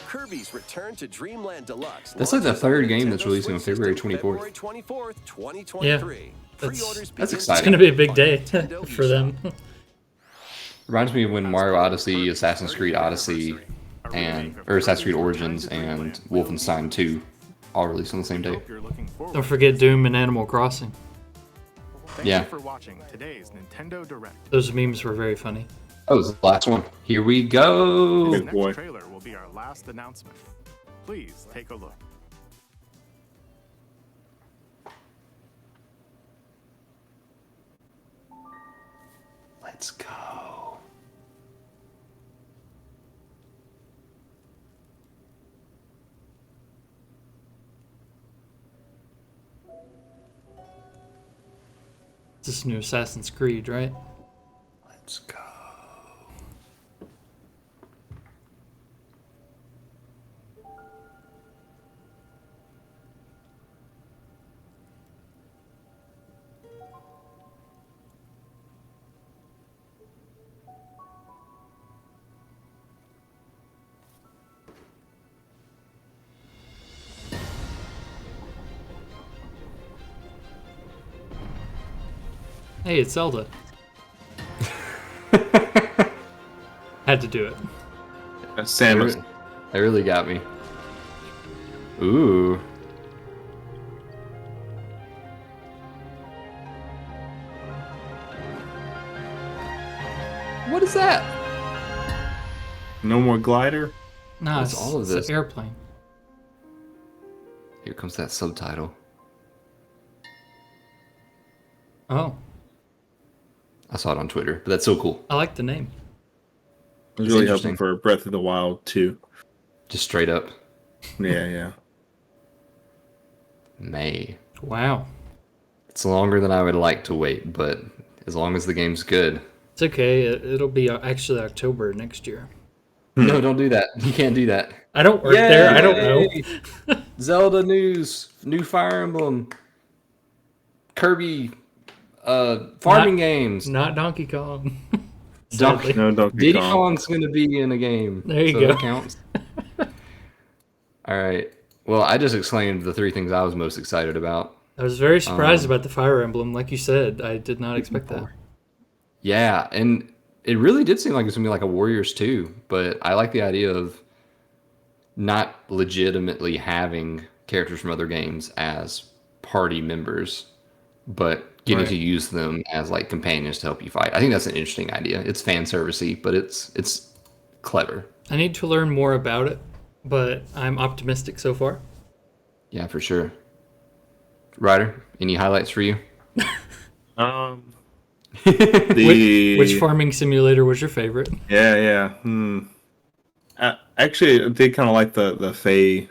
I: Kirby's Return to Dreamland Deluxe.
A: That's like the
I: launches on
A: third game
I: Nintendo
A: that's releasing on
I: Switch
A: February
I: system
A: 24th.
I: February 24th, 2023.
B: Yeah.
I: Pre-orders
A: That's
I: begin
A: exciting.
B: It's going to be a big
I: on
B: day
I: Nintendo
B: for them.
A: Reminds me of when Mario Odyssey, Assassin's Creed Odyssey, or Assassin's Creed Origins and Wolfenstein 2 all released on the same day.
B: Don't forget Doom and Animal Crossing.
H: Thank
A: Yeah.
H: you for watching today's Nintendo Direct.
B: Those memes were very funny.
A: Oh, this is the last one. Here we go.
H: The next trailer will be our last announcement. Please take a look.
A: Let's go.
B: This is new Assassin's Creed, right?
A: Let's go.
B: Hey, it's Zelda. Had to do it.
C: Samus.
A: That really got me. Ooh. What is that?
C: No more glider.
B: No,
A: What's
B: it's
A: all of
B: it's
A: this?
B: an airplane.
A: Here comes that subtitle.
B: Oh,
A: I saw it on Twitter, but that's so cool.
B: I like the name.
C: I was
A: It's
C: really
A: interesting.
C: hoping for Breath of the Wild 2.
A: Just straight up.
C: Yeah.
A: May.
B: Wow.
A: It's longer than I would like to wait, but as long as the game's good.
B: It's okay. It'll be actually October next year.
A: No, don't do that. You can't do that.
B: I don't work there. I don't know.
A: Zelda news, new Fire Emblem, Kirby, farming games.
B: Not Donkey Kong.
A: Donkey,
C: No Donkey
A: Diddy
C: Kong.
A: Kong's going to be in a game.
B: There you
A: so
B: go.
A: That counts. All right. Well, I just exclaimed the 3 things I was most excited about.
B: I was very surprised about the Fire Emblem. Like you said, I did not expect that.
A: Yeah, and it really did seem like it's going to be like a Warriors 2, but I like the idea of not legitimately having characters from other games as party members, but getting
B: Right.
A: to use them as like companions to help you fight. I think that's an interesting idea. It's fan servicey, but it's clever.
B: I need to learn more about it, but I'm optimistic so far.
A: Yeah, for sure. Ryder, any highlights for you?
B: Which farming simulator was your favorite?
C: Yeah. Actually, I did kind of like the Fey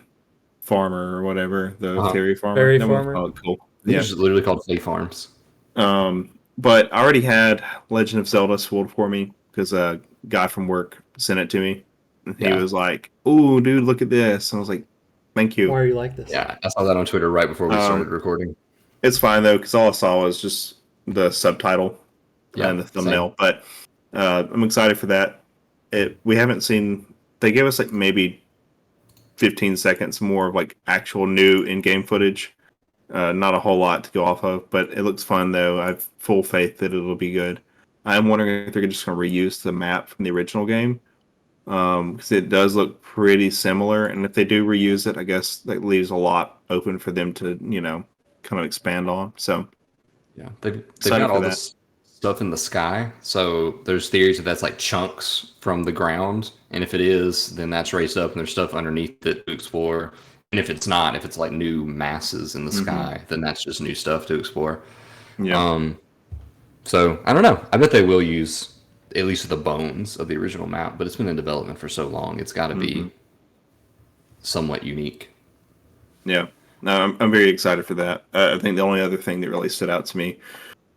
C: farmer or whatever, the fairy farmer.
B: Fairy
C: That one
B: farmer?
C: felt cool.
A: These
C: Yeah.
A: are just literally called Fey Farms.
C: But I already had Legend of Zelda spoiled for me because a guy from work sent it to me. And he was like, "Oh, dude, look at this." And I was like, "Thank you."
B: Why are you like this?
A: Yeah, I saw that on Twitter right before we started recording.
C: It's fine though, because all I saw was just the subtitle and the thumbnail.
A: Same.
C: But I'm excited for that. We haven't seen. They gave us like maybe 15 seconds more of like actual new in-game footage. Not a whole lot to go off of, but it looks fun though. I have full faith that it'll be good. I'm wondering if they're just going to reuse the map from the original game, because it does look pretty similar. And if they do reuse it, I guess that leaves a lot open for them to, kind of expand on. So
A: yeah, they've got all this stuff in the sky. So there's theories that that's like chunks from the ground, and if it is, then that's raised up, and there's stuff underneath it to explore. And if it's not, if it's like new masses in the sky, then that's just new stuff to explore.
C: Yeah.
A: So I don't know. I bet they will use at least the bones of the original map, but it's been in development for so long. It's got to be somewhat unique.
C: Yeah. No, I'm very excited for that. I think the only other thing that really stood out to me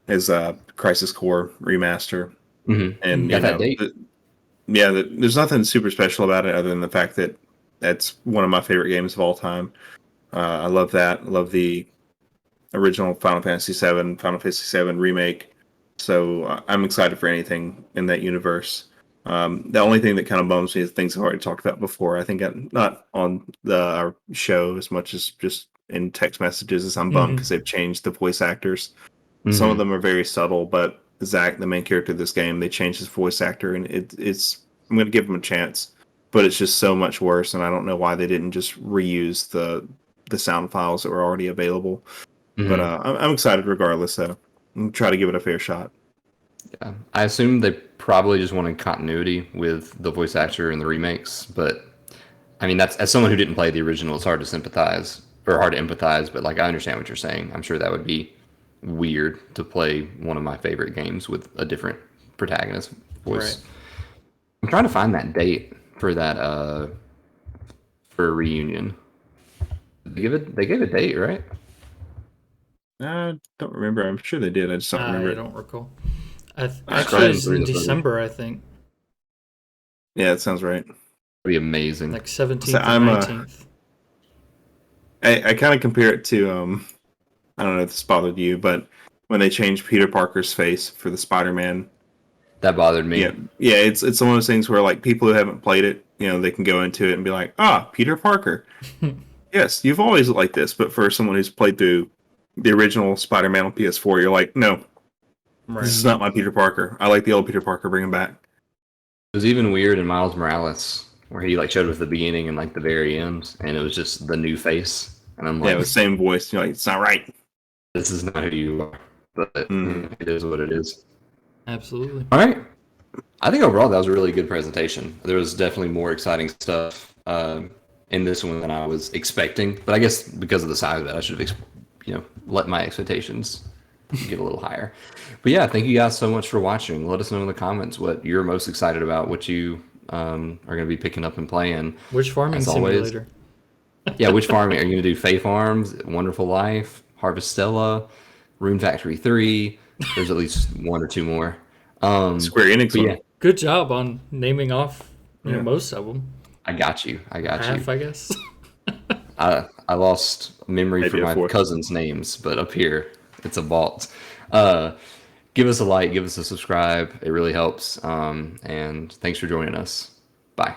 C: is Crisis Core Remaster. And
A: that date.
C: There's nothing super special about it other than the fact that that's one of my favorite games of all time. I love that. I love the original Final Fantasy VII remake. So I'm excited for anything in that universe. The only thing that kind of bums me is things I've already talked about before. I think not on our show as much as just in text messages, as I'm bummed because they've changed the voice actors. Some of them are very subtle, but Zach, the main character of this game, they changed his voice actor, and it's I'm going to give him a chance, but it's just so much worse, and I don't know why they didn't just reuse the sound files that were already available. But I'm excited regardless, though. I'm try to give it a fair shot.
A: Yeah, I assume they probably just wanted continuity with the voice actor in the remakes, but I mean, that's as someone who didn't play the original, it's hard to sympathize or hard to empathize. But like, I understand what you're saying. I'm sure that would be weird to play one of my favorite games with a different protagonist voice. Right. I'm trying to find that date for that for a reunion. They gave a date, right?
C: I don't remember. I'm sure they did. I just don't remember.
B: I don't recall. Actually, it's in December, I think.
C: Yeah, that sounds right.
A: It'd be amazing.
B: Like 17th and 19th.
C: I kind of compare it to I don't know if this bothered you, but when they changed Peter Parker's face for the Spider-Man,
A: that bothered me.
C: Yeah, it's one of those things where like people who haven't played it, they can go into it and be like, Peter Parker. Yes, you've always looked like this, but for someone who's played through the original Spider-Man on PS4, you're like, no, this is not my Peter Parker. I like the old Peter Parker. Bring him back.
A: It was even weird in Miles Morales, where he like showed up at the beginning and like the very end, and it was just the new face, and I'm like,
C: the same voice. You're like, it's not right.
A: This is not who you are, but it is what it is.
B: Absolutely.
A: All right. I think overall that was a really good presentation. There was definitely more exciting stuff in this one than I was expecting, but I guess because of the size of it, I should have let my expectations get a little higher. But yeah, thank you guys so much for watching. Let us know in the comments what you're most excited about, what you are going to be picking up and playing.
B: Which farming simulator?
A: Yeah, which farming? Are you going to do Fae Farms, Wonderful Life, Harvestella, Rune Factory 3? There's at least one or two more.
C: Square Enix.
A: Yeah.
B: Good job on naming off most of them.
A: I got you.
B: Half, I guess.
A: I lost memory for my cousins' names, but up here it's a vault. Give us a like, give us a subscribe. It really helps. And thanks for joining us. Bye.